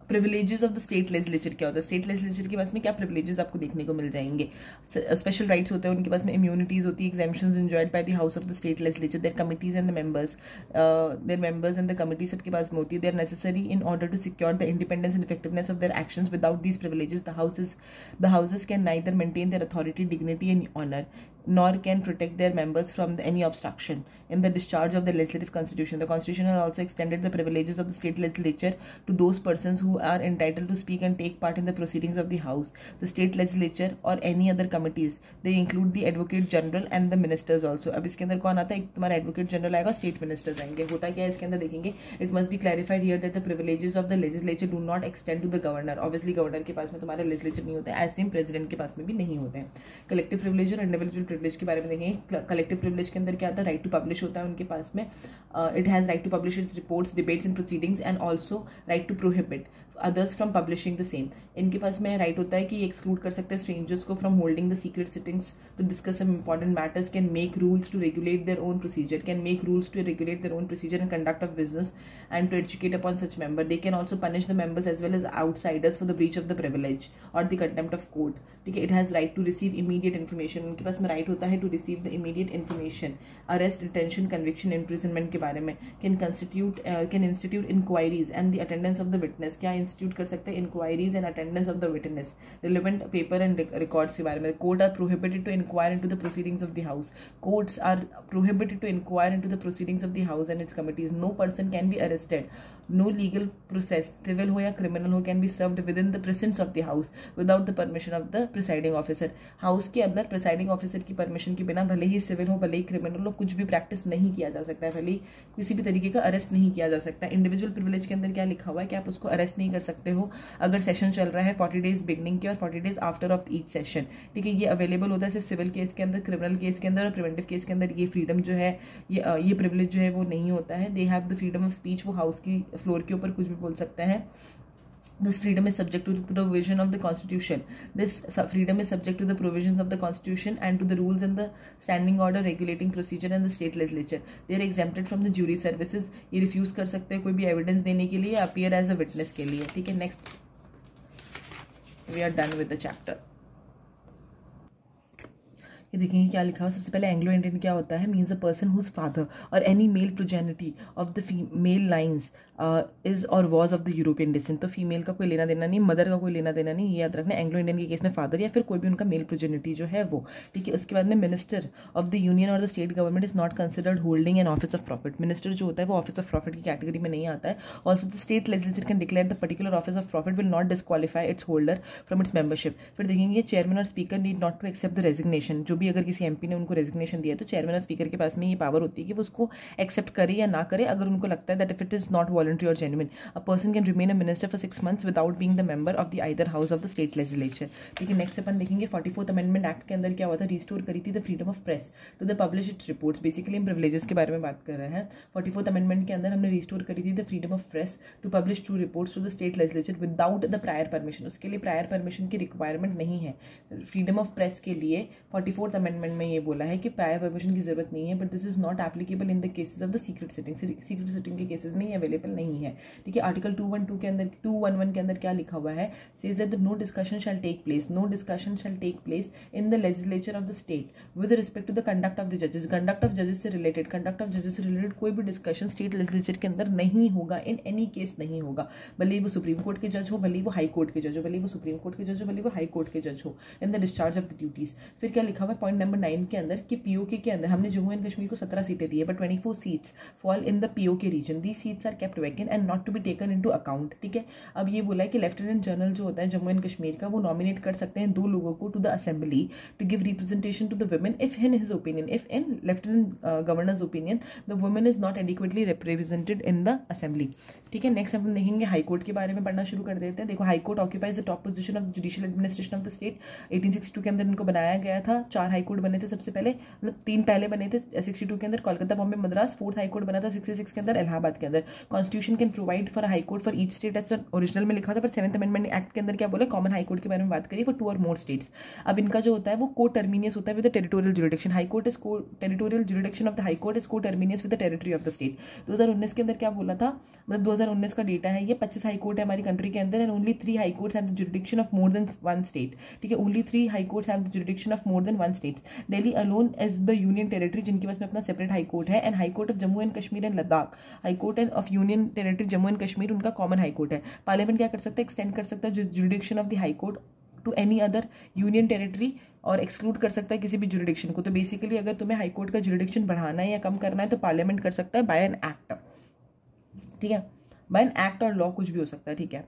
privileges of the state legislature क्या होता है। स्टेट लेजिस्लेचर के पास में क्या प्रिविलेजेस आपको देखने को मिल जाएंगे। स्पेशल राइट्स होते हैं उनके पास में, इम्यूनिटीज होती है, exemptions enjoyed by the house of the state legislature, their committees and the members and the committee सबके पास में होती है। They are necessary in order to secure the independence and effectiveness of their actions. Without these privileges the houses can neither maintain their authority, dignity and honour, nor can protect their members from any obstruction in the discharge of the legislative constitution. The constitution has also extended the privileges of the state legislature to those persons who are entitled to speak and take part in the proceedings of the house, the state legislature or any other committees. They include the advocate general and the ministers also. अब इसके अंदर कौन आता है, एक तुम्हारा advocate general आएगा, state ministers आएंगे। होता क्या है इसके अंदर देखेंगे, it must be clarified here that the privileges of the legislature do not extend to the governor. Obviously governor के पास में तुम्हारा legislature नहीं होता है, as same president के पास में भी नहीं होते हैं। collective privilege और individual privilege के बारे में देखेंगे। कलेक्टिव प्रिविलेज के अंदर क्या आता है, राइट टू पब्लिश होता है उनके पास में, it has right to publish its reports, debates and proceedings and also right to prohibit others from publishing the same. इनके पास में राइट होता है कि ये एक्सक्लूड कर सकते हैं स्ट्रेंजर्स को from holding the secret sittings to discuss some important matters, can make rules to regulate their own procedure, can make rules to regulate their own procedure and conduct of business and to educate upon such member. They can also punish the members as well as outsiders for the breach of the privilege और the contempt of court, ठीक है। It has right to receive immediate information, उनके पास में right होता है to receive the immediate information, arrest, detention, conviction, imprisonment के बारे में, can institute inquiries and the attendance of the witness, क्या इंस्टीट्यूट कर सकते हैं, inquiries and attendance of the witness, relevant paper and records के बारे में। Court are prohibited to inquire into the proceedings of the house, courts are prohibited to inquire into the proceedings of the house and its committees. No person can be arrested, no legal process, civil हो या criminal हो, can be served within the presence of the house without the permission of the presiding officer. House के अंदर presiding officer की permission के बिना भले ही civil हो भले ही क्रिमिनल हो कुछ भी प्रैक्टिस नहीं किया जा सकता है, भले ही किसी भी तरीके का अरेस्ट नहीं किया जा सकता। इंडिविजुअल प्रिविलेज के अंदर क्या लिखा हुआ है कि आप उसको अरेस्ट नहीं कर सकते हो अगर सेशन चल रहा है 40 डेज बिगनिंग के और 40 days after of each session, ठीक है। ये अवेलेबल होता है सिर्फ सिविल केस के अंदर, क्रिमिनल केस के अंदर और प्रिवेंटिव केस के अंदर ये फ्रीडम जो है ये प्रिविलेज जो है वो नहीं होता है। They have the freedom of speech, वो हाउस की फ्लोर के ऊपर कुछ भी बोल सकते हैं। This freedom is subject to the provision of the Constitution. This freedom is subject to the provisions of the Constitution and to the rules and the standing order regulating procedure and the state legislature. They are exempted from the jury services. ये refuse कर सकते हैं कोई भी evidence देने के लिए, appear as a witness के लिए, ठीक है। Next, we are done with the chapter. ये देखेंगे क्या लिखा हुआ। सबसे पहले एंग्लो इंडियन क्या होता है, means a person whose father और any male progeny of the male lines is और was of the European descent. तो फीमेल का कोई लेना देना नहीं, मदर का कोई लेना देना नहीं, ये याद रखना। एंग्लो इंडियन के केस में फादर या फिर कोई भी उनका मेल प्रोजेनिटी जो है वो, ठीक है। उसके बाद में मिनिस्टर ऑफ द यूनियन और the state government is not considered holding an office of profit. Minister जो होता है वो ऑफिस ऑफ प्रॉफिट की कैटेगरी में नहीं आता है। Also the state legislature can declare the particular office of profit will not disqualify its holder from its membership. फिर देखेंगे चेयरमैन और speaker need not to accept the resignation. जो भी अगर किसी एमपी ने उनको रेजिग्नेशन दिया तो चेयरमैन और स्पीकर के पास में ये पावर होती है कि वो उसको एक्सेप्ट करे या ना करे अगर उनको लगता है that if it is not voluntary और genuine. A person can remain a minister for 6 months without being the member of the either house of the state legislature, ठीक है। नेक्स्ट अपन देखेंगे 44th अमेंडमेंट एक्ट के अंदर क्या हुआ था, रिस्टोर करी थी the freedom of press to the publish its reports. Basically हम प्रिविलेजेस के बारे में बात कर रहे हैं। 44th अमेंडमेंट के अंदर हमने रिस्टोर करी थी the freedom of press to publish true reports to the state legislature without the prior permission. उसके लिए प्रायर परमिशन की रिक्वायरमेंट नहीं है। फ्रीडम ऑफ प्रेस के लिए 44th अमेंडमेंट में ये बोला है कि प्रायर परमिशन की जरूरत नहीं है, but this is not applicable in the cases of the secret sitting. Secret sitting के केसेस में ये अवेलेबल नहीं है, ठीक है। आर्टिकल 211 के अंदर क्या लिखा हुआ है, says that no discussion shall take place in the legislature of the state with respect to the conduct of the जजेस। कंडक्ट ऑफ जजेस से रिलेटेड कोई भी डिस्कशन स्टेट लेजिस्लेचर के अंदर नहीं होगा, इन एनी केस नहीं होगा, भले ही वो सुप्रीम कोर्ट के जज हो, भले ही वो हाई कोर्ट के जज हो, भले ही वो सुप्रीम कोर्ट के जज हो, भले ही वो हाई कोर्ट के जज हो, in the discharge of the duties. फिर क्या लिखा हुआ है पॉइंट नंबर 9 के अंदर कि पीओके के अंदर हमने जम्मू एंड कश्मीर को 17 सीटें दी है, but 24 seats fall in the POK region. These seats are kept vacant and not to be taken into account, ठीक है। अब ये बोला है कि लेफ्टिनेंट जनरल जो होता है जम्मू एंड कश्मीर का, वो नॉमिनेट कर सकते हैं 2 लोगों को to the assembly to give representation to the women if in his opinion, if in lieutenant governor's opinion the women is not adequately represented in the assembly, ठीक है। नेक्स्ट हम देखेंगे हाई कोर्ट के बारे में पढ़ना शुरू कर देते हैं। देखो high court occupies the top position of judicial administration of the state. 1862 के अंदर इनको बनाया गया था। 4 4 हाई कोर्ट बने थे सबसे पहले, मतलब 3 पहले बने थे 62 के अंदर, Kolkata, Bombay, Madras. 4th high court बना था 66 के अंदर, इलाहाबाद के अंदर। Constitution can provide for high court for each state, ऐसा ओरिजिनल में लिखा था, पर 7th अमेंडमेंट एक्ट के अंदर क्या बोला, कॉमन हाई कोर्ट के बारे में बात करी फॉर 2 और मोर स्टेट्स। अब इनका जो होता है वो को टर्मिनियस होता है with the territorial jurisdiction. High court is co territorial jurisdiction of the high court is coterminous with the territory of the state. 2019 के अंदर क्या बोला था, मतलब 2019 का डेटा है ये, 25 हाई कोर्ट है हमारी कंट्री के अंदर, and only 3 high courts have the jurisdiction of more than 1 state. ठीक है, only 3 high courts have the jurisdiction of more than 1 state. Delhi alone is the union territory जिनके पास में अपना सेपरेट हाई कोर्ट है, and high court of Jammu and Kashmir and Ladakh, high court end of union territory Jammu and Kashmir उनका common high court है। Parliament क्या कर सकता है, एक्सटेंड कर सकता है jurisdiction of the high court to any other union territory, और एक्सक्लूड कर सकता है किसी भी जुरिडिक्शन को। तो बेसिकली अगर तुम्हें हाई कोर्ट का जुरिडिक्शन बढ़ाना है या कम करना है तो पार्लियामेंट कर सकता है बाय एन एक्ट। ठीक है, बाय एन एक्ट और लॉ कुछ भी हो सकता है। ठीक है,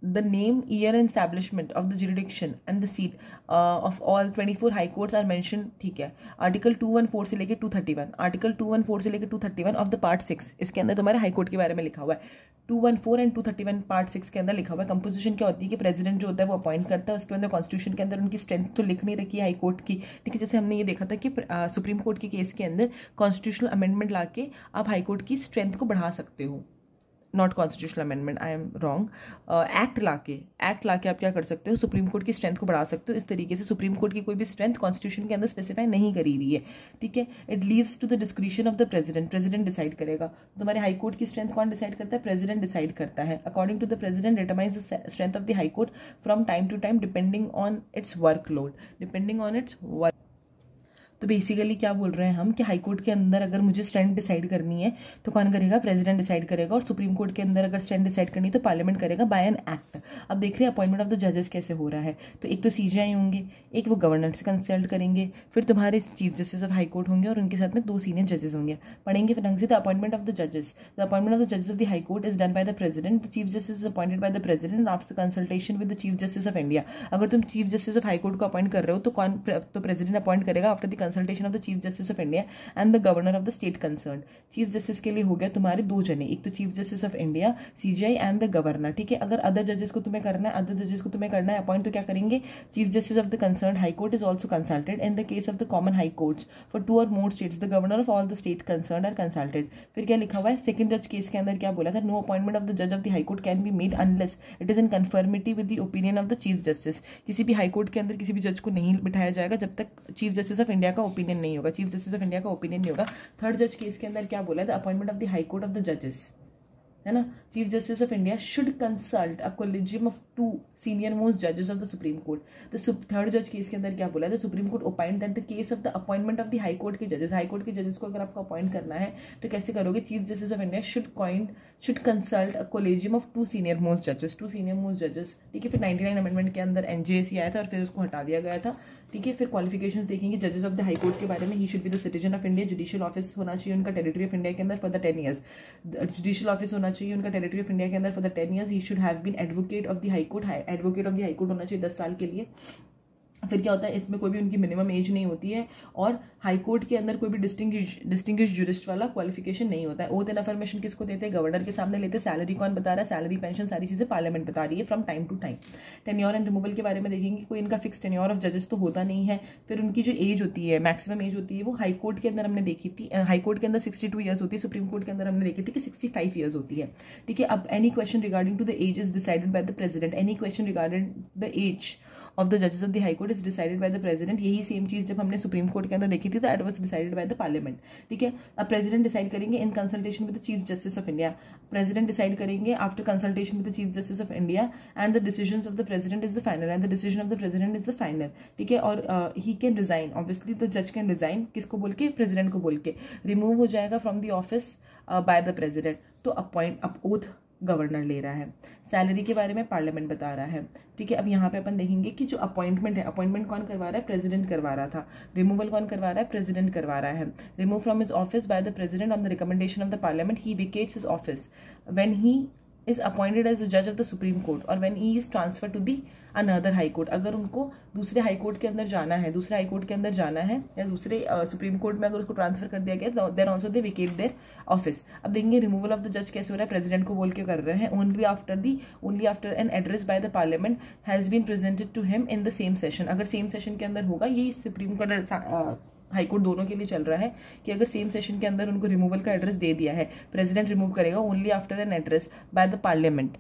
the name, year and establishment of the jurisdiction and the seat of all 24 high courts are mentioned। ठीक है, आर्टिकल 214 से लेके 231, आर्टिकल 214 से लेके 231 ऑफ द पार्ट 6, इसके अंदर तुम्हारे हाई कोर्ट के बारे में लिखा हुआ है। 214 एंड 231 पार्ट 6 के अंदर लिखा हुआ है। कंपोजिशन क्या होती है कि प्रेसिडेंट जो होता है वो अपॉइंट करता है, उसके अंदर कॉन्स्टिट्यूशन के अंदर उनकी स्ट्रेंथ तो लिख नहीं रखी है हाई कोर्ट की। ठीक है, जैसे हमने ये देखा था कि सुप्रीम कोर्ट के केस के अंदर कॉन्स्टिट्यूशनल अमेंडमेंट ला के आप हाई कोर्ट की स्ट्रेंथ को बढ़ा सकते हो, not constitutional amendment, I am wrong, act लाके आप क्या कर सकते हो, सुप्रीम कोर्ट की स्ट्रेंथ को बढ़ा सकते हो। इस तरीके से सुप्रीम कोर्ट की कोई भी स्ट्रेंथ कॉन्स्टिट्यूशन के अंदर स्पेसिफाई नहीं करी हुई है। ठीक है, it leaves to the discretion of the president, president decide करेगा। तुम्हारे हाई कोर्ट की स्ट्रेंथ कौन डिसाइड करता है, प्रेसिडेंट डिसाइड करता है। According to the president determines the strength of the high court from time to time depending on its workload, depending on its work. तो basically क्या बोल रहे हैं हम कि हाई कोर्ट के अंदर अगर मुझे स्ट्रेंथ डिसाइड करनी है तो कौन करेगा, प्रेसिडेंट डिसाइड करेगा, और सुप्रीम कोर्ट के अंदर अगर स्ट्रेंथ डिसाइड करनी है तो पार्लियामेंट करेगा बाय एन एक्ट। अब देख रहे हैं अपॉइंटमेंट ऑफ द जजेस कैसे हो रहा है। तो एक तो सीजीआई होंगे, एक वो गवर्नर से कंसल्ट करेंगे, फिर तुम्हारे chief justice of high court होंगे और उनके साथ में 2 सीनियर जजेस होंगे। पढ़ेंगे फिर ढंग से। द अपॉइंटमेंट ऑफ द जजेस, द अपॉइंटमेंट ऑफ द जजेस of the high court is done by the president, the chief justice is appointed by the president after consultation with the chief justice of India. अगर तुम chief justice of high court को appoint कर रहे हो तो कौन, तो president appoint करेगा after the consultation of the chief justice of India and the governor of the state concern. Chief justice के लिए हो गया तुम्हारे 2 जने, एक तो chief justice of India CGI and the governor. ठीक है, अगर अदर जजेस को तुम्हें करना है, अपॉइंट, तो क्या करेंगे, chief justice of the concern high court is also consulted in the case of the common high courts for 2 और more states, the governor of all the state concern are consulted. फिर क्या लिखा हुआ है, second जज case के अंदर क्या बोला था, नो अपॉइंटमेंट ऑफ द जज of the high court can be made unless it is in conformity with the opinion of the chief justice. किसी भी हाई कोर्ट के अंदर किसी भी जज को नहीं बिठाया जाएगा जब तक चीफ जस्टिस ऑफ इंडिया का ओपिनियन नहीं होगा, चीफ जस्टिस ऑफ इंडिया का ओपिनियन नहीं होगा। थर्ड जज केस के अंदर क्या बोला है, the appointment of the high court of the जजेस, है ना, chief justice of India should consult a collegium of 2 senior most जजेस of the supreme court. The third जज केस के अंदर क्या बोला है, the supreme court opined that the case of the appointment of the high court के जजेस, high court के जजेस को अगर आपको अपॉइंट करना है तो कैसे करोगे, chief justice of India should consult a collegium of 2 senior most जजेस, 2 सीनियर मोस्ट जजेस। ठीक है, फिर 99 अमेंडमेंट के अंदर एनजेएसी आया था और फिर उसको हटा दिया गया था। ठीक है, फिर क्वालिफिकेशंस देखेंगे जजेस ऑफ द हाई कोर्ट के बारे में, he should be the citizen of India, judicial office होना चाहिए उनका टेरिटरी ऑफ इंडिया के अंदर for the 10 years, judicial office होना चाहिए उनका टेरिटरी ऑफ इंडिया के अंदर for the 10 years, he should have been advocate of the high court, advocate of the high court होना चाहिए 10 साल के लिए। फिर क्या होता है, इसमें कोई भी उनकी मिनिमम एज नहीं होती है, और हाई कोर्ट के अंदर कोई भी डिस्टिंग्विश ज्यूरिस्ट वाला क्वालिफिकेशन नहीं होता है। ओथ एंड अफर्मेशन किसको देते हैं, गवर्नर के सामने लेते हैं। सैलरी कौन बता रहा है, सैलरी पेंशन सारी चीजें पार्लियामेंट बता रही है from time to time. Tenure and removal के बारे में देखेंगे, कोई इनका फिक्स टेन्योर ऑफ जजेस तो होता नहीं है। फिर उनकी जो एज होती है, मैक्सिमम एज होती है, वो हाई कोर्ट के अंदर हमने देखी थी, हाई कोर्ट के अंदर 62 ईयर्स होती है, सुप्रीम कोर्ट के अंदर हमने देखी थी कि 65 ईयर्स होती है। ठीक है, अब any question regarding to the age is decided by the president, any question regarding the age of the जजेस of the high court is decided by the president. यही सेम चीज जब हमने सुप्रीम कोर्ट के अंदर देखी थी, that was decided by the parliament. ठीक है, अब प्रेसिडेंट डिसाइड करेंगे in consultation with the chief justice of India, president decide करेंगे after consultation with the chief justice of India, and the decisions of the president is the final, and the decision of the president is the final. ठीक है, और he can resign, obviously the जज can resign, किसको बोल के, president को बोल के, रिमूव हो जाएगा from the office by the president. तो अब ओथ गवर्नर ले रहा है। सैलरी के बारे में पार्लियामेंट बता रहा है। ठीक है, अब यहाँ पे अपन देखेंगे कि जो अपॉइंटमेंट है, अपॉइंटमेंट कौन करवा रहा है, प्रेसिडेंट करवा रहा था। रिमूवल कौन करवा रहा है, प्रेसिडेंट करवा रहा है। Remove from his office by the president on the recommendation of the parliament, he vacates his office when he is appointed as a judge of the Supreme Court or when he is transferred to the another high court, अगर उनको दूसरे high court के अंदर जाना है, दूसरे high court के अंदर जाना है या दूसरे सुप्रीम कोर्ट में अगर उसको ट्रांसफर कर दिया गया, then also they vacate their office. अब देखेंगे रिमूवल ऑफ द जज कैसे हो रहा है, प्रेसिडेंट को बोल के कर रहे हैं, only after an address by the parliament has been presented to him in the same session. अगर सेम सेशन के अंदर होगा, ये सुप्रीम कोर्ट हाईकोर्ट दोनों के लिए चल रहा है कि अगर सेम सेशन के अंदर उनको रिमूवल का एड्रेस दे दिया है, प्रेसिडेंट रिमूव करेगा only after an address by the parliament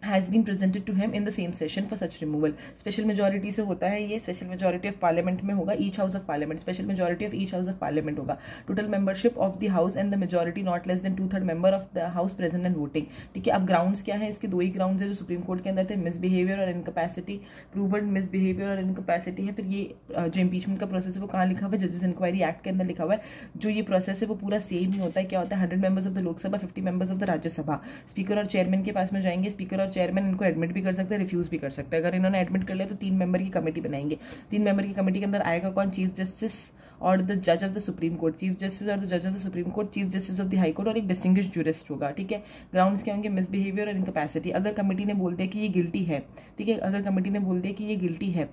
has been presented to him in the same session for such removal। Special majority से होता है ये, स्पेशल मेजोरिटी ऑफ पार्लियामेंट में होगा, each house of parliament, special majority of each house of parliament होगा। Total membership of the house and the majority not less than 2/3 member of the house present and voting. ठीक है, अब grounds क्या है इसके, दो ही ग्राउंड्स है जो सुप्रीम कोर्ट के अंदर थे, मिसबिहेवियर और इनकैपेसिटी, प्रूवन मिसबिहेवियर और इनकैपेसिटी है। फिर ये जो इम्पीचमेंट का प्रोसेस है वो कहाँ लिखा हुआ है, जजेस इंक्वायरी एक्ट के अंदर लिखा हुआ है। जो ये प्रोसेस है वो पूरा सेम ही होता है, क्या होता है, 100 members of the Lok Sabha, 50 members of the Rajya Sabha, speaker और चेयरमैन के पास में जाएंगे, स्पीकर और चेयरमैन इनको एडमिट भी कर सकते हैं, रिफ्यूज भी कर सकते हैं। अगर इन्होंने एडमिट कर लिया तो 3 मेंबर की कमेटी बनाएंगे, 3 मेंबर की कमेटी के अंदर आएगा कौन, चीफ जस्टिस और द जज of the supreme court, chief justice और द जज of the supreme court, chief justice of the high court और एक डिस्टिंग्विश्ड ज्यूरिस्ट होगा। ठीक है, ग्राउंड्स क्या होंगे, मिसबिहेवियर और इनकैपेसिटी। अगर कमेटी ने बोल दिया कि ये गिल्टी है, ठीक है, अगर कमेटी ने बोल दिया कि ये गिल्टी है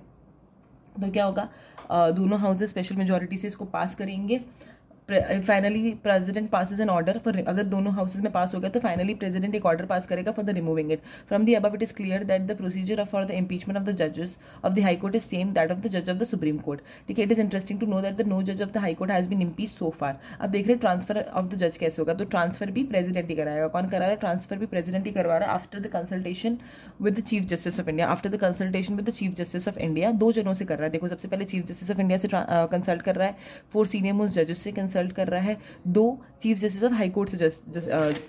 तो क्या होगा, दोनों हाउसेज स्पेशल मेजोरिटी से इसको पास करेंगे। Finally president Passage N order for, अगर दोनों हाउसेज में पास हो गया तो फाइनली प्रेसिडेंट एक ऑर्डर पास करेगा for the removing it. From the above it is clear that the procedure for the impeachment of the जजेस of the high court is same that of the जज of the supreme court. ठीक है, it is interesting to know that the no जज of the high court has been impeach so far. अब देख रहे हैं transfer of the जज कैसे होगा, तो ट्रांसफर भी प्रेसिडेंट ही कराएगा। कौन करा रहा है, ट्रांसफर भी प्रेसिडेंट ही करवा रहा है after the consultation with the chief justice of India. After the consultation with the chief justice of India, 2 जनों से कर रहा है। देखो, सबसे पहले चीफ जस्टिस ऑफ इंडिया से कंसल्ट कर रहा है, 4 सीनियर मोस्ट जजेस से कंसल्ट कर रहा है, 2 chief justice of high court से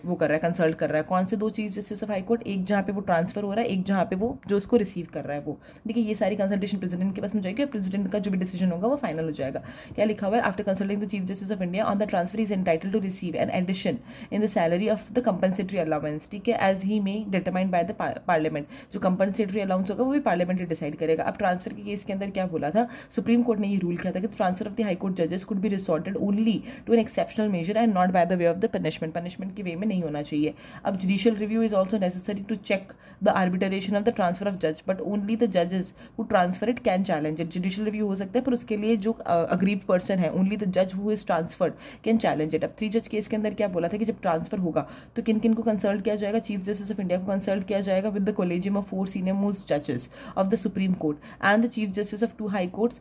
वो कर रहा है, कंसल्ट कर रहा है। कौन से 2 chief justice of high court, एक जहाँ पे वो ट्रांसफर हो रहा है, एक जहाँ पे वो जो उसको रिसीव कर रहा है वो। देखिए, ये सारी कंसल्टेशन प्रेसिडेंट के पास में जाएगी और प्रेसिडेंट का जो भी डिसीजन होगा वो फाइनल हो जाएगा। क्या लिखा हुआ है, after consulting the chief justice of India on the transfer is entitled to receive an addition in the salary of the compensatory allowance. ठीक है, as he may determined by the parliament. जो compensatory allowance होगा वो भी parliament ही decide करेगा। अब transfer के case के अंदर क्या बोला था, सुप्रीम कोर्ट ने ये रूल किया था कि transfer of the high court जजेस could be resorted only to an exceptional major and not by the way of the punishment के वे में नहीं होना चाहिए। अब judicial review is also necessary to check the arbitration of the transfer of जज, but only the जजेस who transfer it can challenge it. Judicial review हो सकता है पर उसके लिए जो अग्रीव्ड पर्सन है, ओनली द जज who is transferred can challenge it. अब 3 जज केस के अंदर क्या बोला था कि जब ट्रांसफर होगा तो किन किन को कंसल्ट किया जाएगा, चीफ जस्टिस ऑफ इंडिया को कंसल्ट किया जाएगा with the collegium of 4 senior most जजेस of the supreme court and the chief justice of 2 high courts,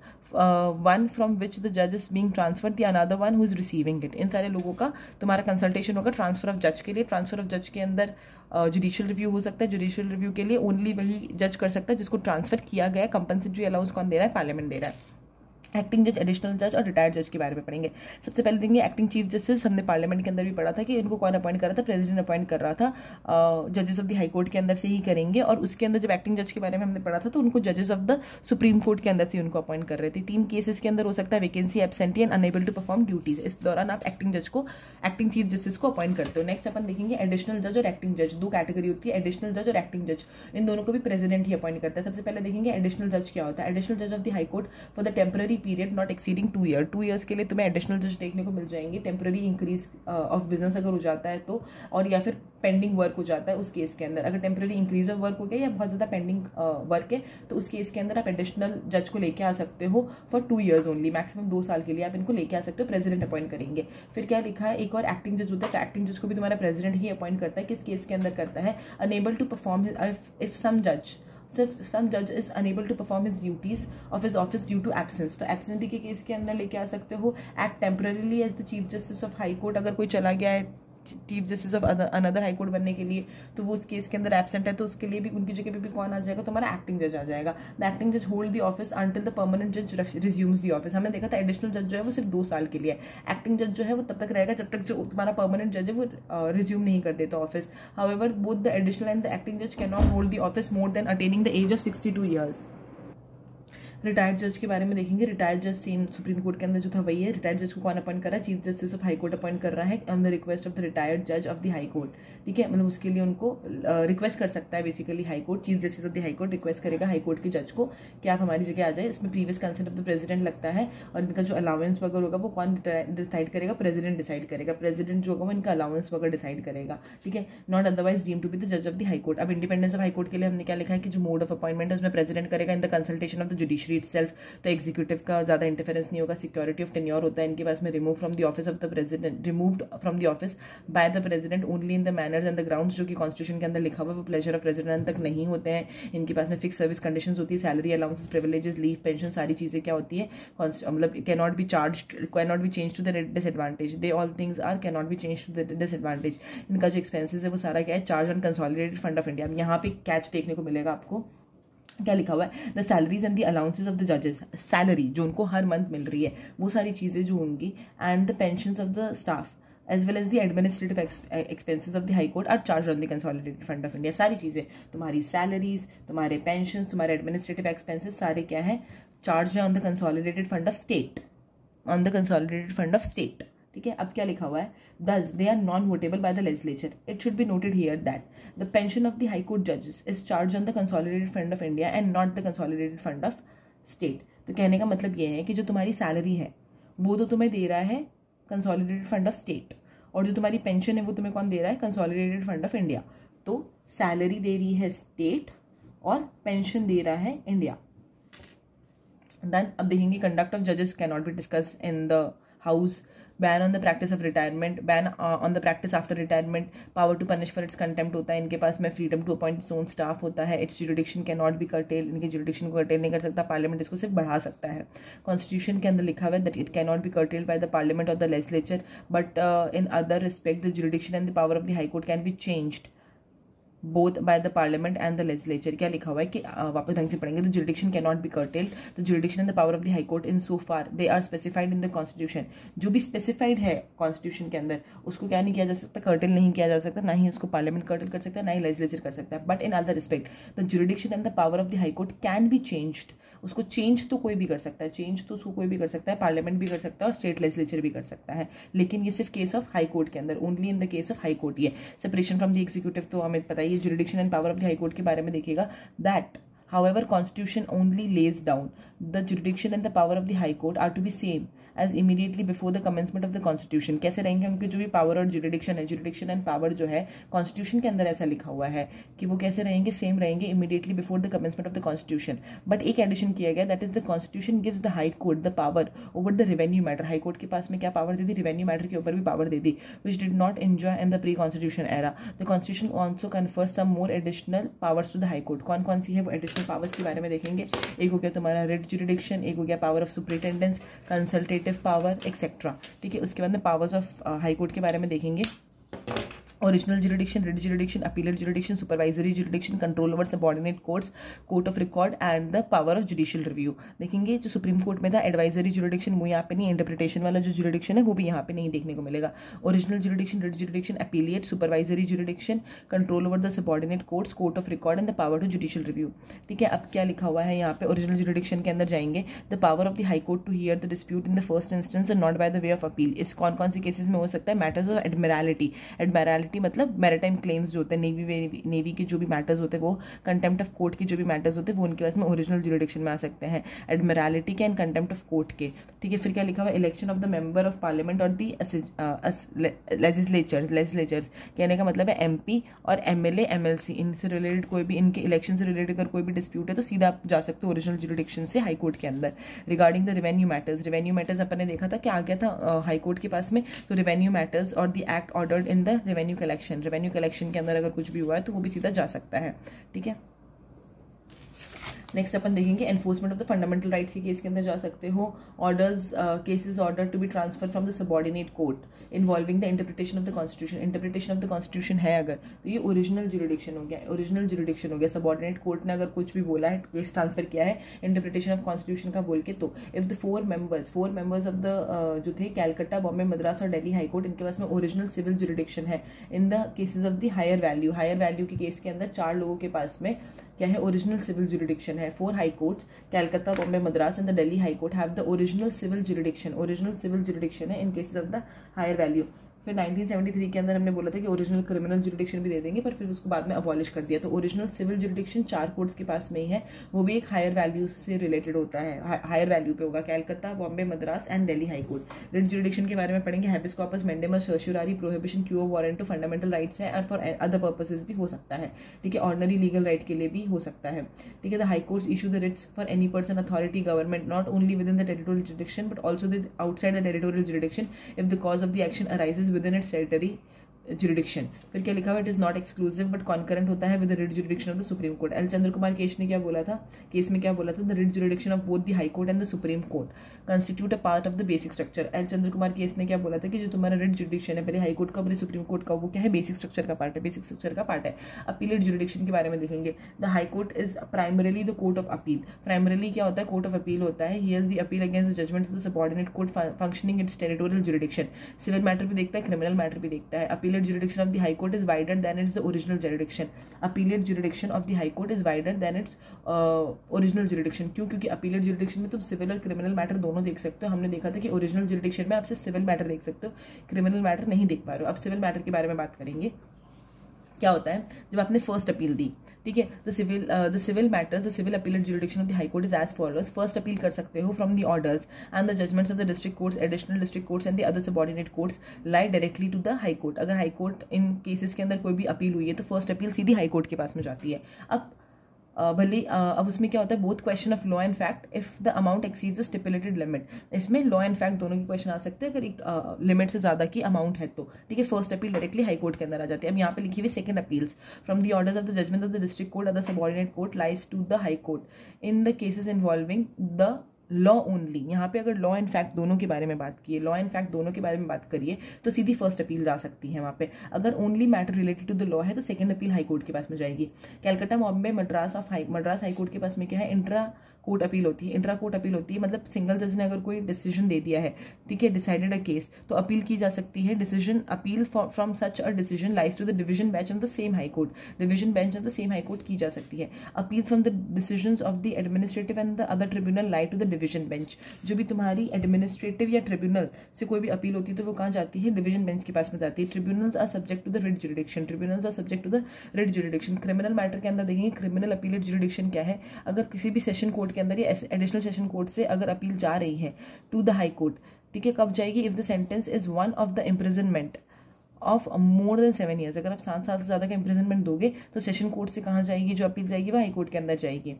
one from which the judge is being transferred, the another one who is receiving it। इन सारे लोगों का तुम्हारा consultation होगा transfer of जज के लिए। Transfer of जज के अंदर जुडिशियल रिव्यू हो सकता है। जुडिशियल रिव्यू के लिए ओनली वही जज कर सकता है जिसको ट्रांसफर किया गया। कंपनसेटरी अलाउंस कौन दे रहा है, पार्लियामेंट दे रहा है। एक्टिंग जज, एडिशनल जज और रिटायर्ड जज के बारे में पढ़ेंगे। सबसे पहले देंगे एक्टिंग चीफ जस्टिस। हमने पार्लियामेंट के अंदर भी पढ़ा था कि इनको कौन अपॉइंट कर रहा था, प्रेसिडेंट अपॉइंट कर रहा था, जजेस ऑफ द हाई कोर्ट के अंदर से ही करेंगे। और उसके अंदर जब एक्टिंग जज के बारे में हमने पढ़ा था तो उनको जजेस ऑफ द सुप्रीम कोर्ट के अंदर से उनको अपॉइंट कर रहे थे। 3 केसेस के अंदर हो सकता है vacancy, absentee and unable to perform duties. इस दौरान आप एक्टिंग जज को, एक्टिंग चीफ जस्टिस को अपॉइंट करते हो। नेक्स्ट अपन देखेंगे एडिशनल जज और एक्टिंग जज। 2 कैटेगरी होती है, एडिशनल जज और एक्टिंग जज। इन दोनों को भी प्रेसिडेंट ही अपॉइंट करता है। सबसे पहले देखेंगे एडिशनल जज क्या होता है। एडिशनल जज of the high court for the temporary period not exceeding 2 year. 2 years के लिए तुम्हें एडिशनल जज देखने को मिल जाएंगे। टेम्पररी इंक्रीज ऑफ बिजनेस अगर हो जाता है तो, और या फिर पेंडिंग वर्क हो जाता है उस केस के अंदर। अगर टेम्पररी इंक्रीज ऑफ वर्क हो गया या बहुत ज्यादा पेंडिंग वर्क है तो उस केस के अंदर आप एडिशनल जज को लेके आ सकते हो फॉर 2 ईयर्स ओनली। मैक्सिमम 2 साल के लिए आप इनको लेके आ सकते हो, प्रेसिडेंट अपॉइंट करेंगे। फिर क्या लिखा है, एक और एक्टिंग जज होता है। तो एक्टिंग जज को भी तुम्हारा प्रेसिडेंट ही अपॉइंट करता है। किस केस के अंदर करता है, unable to perform if some judge is unable to perform his duties of his office due to absence। तो एब्सेंटी के केस के अंदर लेके आ सकते हो। Act temporarily as the chief justice of high court. अगर कोई चला गया है chief justice of another high court बनने के लिए तो वो उस केस के अंदर एब्सेंट है तो उसके लिए भी उनकी जगह पे भी कौन आ जाएगा, तुम्हारा एक्टिंग जज आ जाएगा। द एक्टिंग जज hold the office until the permanent जज रिज्यूम्स द ऑफिस। हमने देखा था एडिशनल जज जो है वो सिर्फ 2 साल के लिए है। एक्टिंग जज जो है वो तब तक रहेगा जब तक जो तुम्हारा परमानेंट जज है वो रिज्यूम नहीं कर देता office. However both the additional and the acting जज can not hold the office more than attaining the age of 62 years. Retired जज के बारे में देखेंगे। रिटायर्ड जज सेम सुप्रीम कोर्ट के अंदर जो था वही है। रिटायर्ड जज को कौन अपॉइंट कर रहा है? Chief justice of high court appoint कर रहा है on the request of the retired जज ऑफ द हाई कोर्ट। ठीक है, मतलब उसके लिए उनको रिक्वेस्ट कर सकता है basically high court, chief justice of the high court request करेगा हाई कोर्ट के जज को कि आप हमारी जगह आ जाए। इसमें previous consent of the president लगता है और इनका जो अलाउंस वगैरह होगा वो कौन डिसाइड करेगा? प्रेसिडेंट डिसाइड करेगा। प्रेसिडेंट जो होगा वो इनका अलाउंस वगैरह डिसाइड करेगा। ठीक है, not otherwise deem to be the जज ऑफ द हाई कोर्ट। अब इंडिपेंडेंस ऑफ हाई कोर्ट के लिए हमने क्या लिखा है कि जो मोड ऑफ अपॉइंटमेंट है उसमें प्रेसिडेंट करेगा in the consultation of the judiciary itself. तो एग्जीक्यूटिव का ज्यादा इंटरफेरेंस नहीं होगा। सिक्योरिटी ऑफ टेन्योर होता है इनके पास में। Remove from the office of the president, removed from the office by the president only in the manners and the grounds, जो कि कॉन्स्टिट्यूशन के अंदर लिखा हुआ है वो प्लेजर ऑफ प्रेसिडेंट तक नहीं होते हैं। इनके पास में फिक्स सर्विस कंडीशंस होती है, salary allowances, privileges, leave, pension, सारी चीजें क्या होती है मतलब cannot be charged, cannot be change to the disadvantage. They all things are cannot be change to the disadvantage. इनका जो एक्सपेंसेस है वो सारा क्या है? Charge on consolidated fund of India. यहाँ पे कैच देखने को मिलेगा आपको, क्या लिखा हुआ है? The salaries and the allowances of the जजेस, सैलरी जो उनको हर मंथ मिल रही है वो सारी चीजें जो होंगी, and the pensions of the staff as well as the administrative expenses of the high court are charged on the consolidated fund of India। सारी चीजें, तुम्हारी सैलरीज, तुम्हारे पेंशन, तुम्हारे एडमिनिस्ट्रेटिव एक्सपेंसेस सारे क्या है? चार्ज है on the consolidated fund of state, on the consolidated fund of state. ठीक है, अब क्या लिखा हुआ है? Thus they are non-votable by the legislature. It should be noted here that the pension of the high court judges is charged on the consolidated fund of India and not the consolidated fund of state। तो कहने का मतलब ये है कि जो तुम्हारी salary है वो तो तुम्हें दे रहा है कंसोलिडेटेड फंड ऑफ स्टेट, और जो तुम्हारी पेंशन है वो तुम्हें कौन दे रहा है? Consolidated fund of India. तो सैलरी दे रही है स्टेट और पेंशन दे रहा है इंडिया। देन अब देखेंगे कंडक्ट ऑफ जजेस can not be discuss in the house. Ban on the practice of retirement, ban on the practice after retirement, power to punish for its contempt होता है इनके पास में। Freedom to appoint its own staff होता है। Its jurisdiction can not be curtail, इनके jurisdiction को curtail नहीं कर सकता। पार्लियामेंट इसको सिर्फ बढ़ा सकता है। कॉन्स्टिट्यूशन के अंदर लिखा हुआ है that it can not be curtailed by the parliament और the legislature, but in other respect the jurisdiction and the power of the high court can be changed both by the parliament and the legislature। क्या लिखा हुआ है कि वापस ढंग से पढ़ेंगे। the jurisdiction cannot be curtailed, the jurisdiction and the power of the high court in so far they are specified in the constitution। जो भी specified है constitution के अंदर उसको क्या नहीं किया जा सकता? कर्टेल नहीं किया जा सकता, ना ही उसको पार्लियामेंट कर्टेल कर सकता है, ना ही लेजिस्लेचर कर सकता है। But in other respect the jurisdiction and the power of the high court can be changed। उसको चेंज तो कोई भी कर सकता है, चेंज तो उसको कोई भी कर सकता है, पार्लियामेंट भी कर सकता है और स्टेट लेजिस्लेचर भी कर सकता है, लेकिन ये सिर्फ केस ऑफ हाई कोर्ट के अंदर, only in the case of high court. ये सेपरेशन फ्रॉम द एग्जीक्यूटिव तो हमें पता ही है। Jurisdiction and power of the high court के बारे में देखिएगा that however constitution only lays down the jurisdiction and the power of the high court are to be same as immediately before the commencement of the constitution। कैसे रहेंगे उनके जो भी power और जुरिडिक्शन है, जुरिडिक्शन एंड पावर जो है constitution के अंदर ऐसा लिखा हुआ है कि वो कैसे रहेंगे? सेम रहेंगे immediately before the commencement of the constitution. But एक एडिशन किया गया that is the constitution gives the high court the power over the revenue matter. High court के पास में क्या पावर दे दी? रेवेन्यू मैटर के ऊपर भी पावर दे दी, which did not enjoy in the pre constitution era. The constitution also confer some more additional powers to the high court. कौन कौन सी है वो एडिशनल पावर्स के बारे में देखेंगे। एक हो गया तुम्हारा रिट जुरिडिक्शन, एक हो गया power of superintendence, consultative power etcetera. ठीक है, उसके बाद में पावर्स ऑफ हाई कोर्ट के बारे में देखेंगे। Original jurisdiction, writ jurisdiction, appellate jurisdiction, supervisory jurisdiction, control over subordinate courts, court of record and the power of judicial review. देखेंगे जो सुप्रीम कोर्ट में था एडवाइजरी जुरिडिक्शन वो यहाँ पे नहीं, इंटरप्रिटेशन वाला जो जुरिडिक्शन है वो भी यहाँ पे नहीं देखने को मिलेगा। Original jurisdiction, writ jurisdiction, appellate, supervisory jurisdiction, control over the subordinate courts, court of record and the power to judicial review. ठीक है, अब क्या लिखा हुआ है यहाँ पे? ओरिजिनल जुरिडिक्शन के अंदर जाएंगे the power of the high court to hear the dispute in the first instance and not by the way of appeal. इस कौन कौन से केसेस में हो सकता है? मैटर्स ऑफ एडमिरलिटी, एडमिरलिटी मतलब मैरिटाइम क्लेम्स जो होते हैं, नेवी के जो भी मैटर्स होते हैं वो, कंटेम्प्ट ऑफ कोर्ट के जो भी मैटर्स होते हैं वो उनके पास में ओरिजिनल जुरिडिक्शन में आ सकते हैं, एडमिरलिटी के एंड कंटेम्प्ट ऑफ कोर्ट के। ठीक है, फिर क्या लिखा हुआ है? Election of the member of parliament और दी लेजिस्लेचर्स। कहने का मतलब है एमपी और एमएलए एमएलसी, इनसे रिलेटेड कोई भी, इनके इलेक्शन से रिलेटेड अगर कोई भी डिस्प्यूट है तो सीधा आप जा सकते हो ओरिजिनल जुरिडिक्शन से हाई कोर्ट के अंदर। Regarding the revenue matters, revenue matters अपन ने देखा था कि आ गया था हाई कोर्ट के पास में, तो रेवेन्यू मैटर्स और the act ordered in the revenue collection, revenue collection के अंदर अगर कुछ भी हुआ है तो वो भी सीधा जा सकता है। ठीक है, नेक्स्ट अपन देखेंगे enforcement of the fundamental rights के केस के अंदर जा सकते हो। Orders, cases order to be transfer from the subordinate court involving the interpretation of the constitution. Interpretation of the constitution है अगर, तो ये ओरिजिनल जुरिडिक्शन हो गया, ओरिजिनल जुरिडिक्शन हो गया। सबऑर्डिनेट कोर्ट ने अगर कुछ भी बोला है, केस ट्रांसफर किया है इंटरप्रिटेशन ऑफ कॉन्स्टिट्यूशन का बोल के, तो if the four members of the जो थे कैलकाटा, बॉम्बे, मद्रास और दिल्ली हाई कोर्ट, इनके पास में ओरिजिनल सिविल जुरिडिक्शन है in the cases of the higher value. Higher value के केस के अंदर 4 लोगों के पास में क्या है, ओरिजिनल सिविल जुरिडिक्शन है। 4 high courts, Calcutta, Bombay, Madras and the Delhi high court have the original civil jurisdiction. Original civil jurisdiction है in cases of the higher value. फिर 1973 के अंदर हमने बोला था कि ओरिजिनल क्रिमिनल जुरिडिक्शन भी दे देंगे, पर फिर उसको बाद में अबॉलिश कर दिया। तो ओरिजिनल सिविल जुरिडिक्शन 4 कोर्ट्स के पास में ही है, वो भी एक हायर वैल्यू से रिलेटेड होता है, हायर वैल्यू पे होगा, Calcutta, Bombay, Madras and Delhi high court. Writ jurisdiction के बारे में पढ़ेंगे, habeas corpus, mandamus, certiorari, prohibition, quo warranto to fundamental rights है और फॉर अदर पर्पसेस भी हो सकता है, ठीक है, ऑर्डिनरी लीगल राइट के लिए भी हो सकता है, ठीक है। The high courts issue the Ritz for any person, authority, government not only with in the territorial jurisdiction but also outside the territorial jurisdiction if the cause of the action arises with in its territory jurisdiction. फिर क्या लिखा हुआ, it is not exclusive but concurrent होता है with the writ jurisdiction of the supreme court. L Chandra Kumar case ने क्या बोला था, केस में क्या बोला था, the writ jurisdiction of both the high court and the supreme court constitute a part of the basic structure. L Chandra Kumar case ने क्या बोला था कि जो तुम्हारा रिट जुरिडिक्शन है, पहले हाई कोर्ट का पहले सुप्रीम कोर्ट का, वो क्या है, बेसिक स्ट्रक्चर का पार्ट है, बेसिक स्ट्रक्चर का पार्ट है। अपीलेट जुरिडिक्शन के बारे में देखेंगे, the high court is primarily the court of appeal. Primarily क्या होता है, कोर्ट ऑफ अपील होता है। Hears the appeal against the judgement of the subordinate court functioning its territorial jurisdiction. Civil matter भी देखता है, क्रिमिनल मैटर भी देखता है। Appellate jurisdiction of the high court is wider than its the original jurisdiction. Appellate jurisdiction of the high court is wider than its original jurisdiction. क्यों? क्योंकि appellate jurisdiction में तुम सिविल और क्रिमिनल मैटर दोनों देख सकते हो। हमने देखा था कि ओरिजिनल जुरिडिक्शन में आप सिर्फ सिविल मैटर देख सकते हो, क्रिमिनल मैटर नहीं देख पा रहे हो। अब सिविल मैटर के बारे में बात करेंगे। क्या होता है, जब आपने फर्स्ट अपील दी, ठीक है, the civil matters, the civil appellate jurisdiction of the high court is as follows. First appeal कर सकते हो from the orders and the judgments of the district courts, additional district courts and the other subordinate courts lie directly to the high court. अगर high court इन cases के अंदर कोई भी appeal हुई है तो फर्स्ट अपील सीधी हाई कोर्ट के पास में जाती है। अब भले अब उसमें क्या होता है, both question of law and fact if the amount exceeds the stipulated limit. इसमें लॉ एंड फैक्ट दोनों के क्वेश्चन आ सकते हैं अगर एक लिमिट से ज्यादा की अमाउंट है तो, ठीक है। First appeal directly high court के अंदर आ जाती है। अब यहाँ पे लिखी हुई second appeals from the orders of the judgement of the district court other subordinate court lies to the high court in the cases involving the law only. यहाँ पे अगर लॉ एंड फैक्ट दोनों के बारे में बात की है, लॉ एंड फैक्ट दोनों के बारे में बात करिए तो सीधी फर्स्ट अपील जा सकती है वहाँ पे। अगर only matter related to the law है तो सेकंड अपील हाई कोर्ट के पास में जाएगी। कैलकाटा, बॉम्बे, मद्रास हाई कोर्ट के पास में क्या है, इंट्रा कोर्ट अपील होती है। इंट्रा कोर्ट अपील होती है मतलब सिंगल जज ने अगर कोई डिसीजन दे दिया है, ठीक है, डिसाइडेड अ केस, तो अपील की जा सकती है। Decision appeal from such a decision lies to the division bench of the same high court. Division bench of the same high court की जा सकती है। Appeal from the decisions of the administrative and the other tribunal lie to the division bench. जो भी तुम्हारी administrative या tribunal से कोई भी अपील होती है तो वो कहाँ जाती है, डिवीजन बेंच के पास में जाती है। Tribunals are subject to the writ jurisdiction. Tribunals are subject to the writ jurisdiction. Criminal matter के अंदर देखेंगे, क्रिमिनल अपीलेट जुरिडिक्शन क्या है, अगर किसी भी सेशन कोर्ट के अंदर या एडिशनल सेशन कोर्ट से अगर अपील जा रही है टू द हाई कोर्ट, ठीक है, कब जाएगी, if the sentence is one of the imprisonment of more than 7 years। अगर आप 7 साल से ज्यादा का इम्प्रिजनमेंट दोगे तो सेशन कोर्ट से कहाँ जाएगी, जो अपील जाएगी वो हाई कोर्ट के अंदर जाएगी।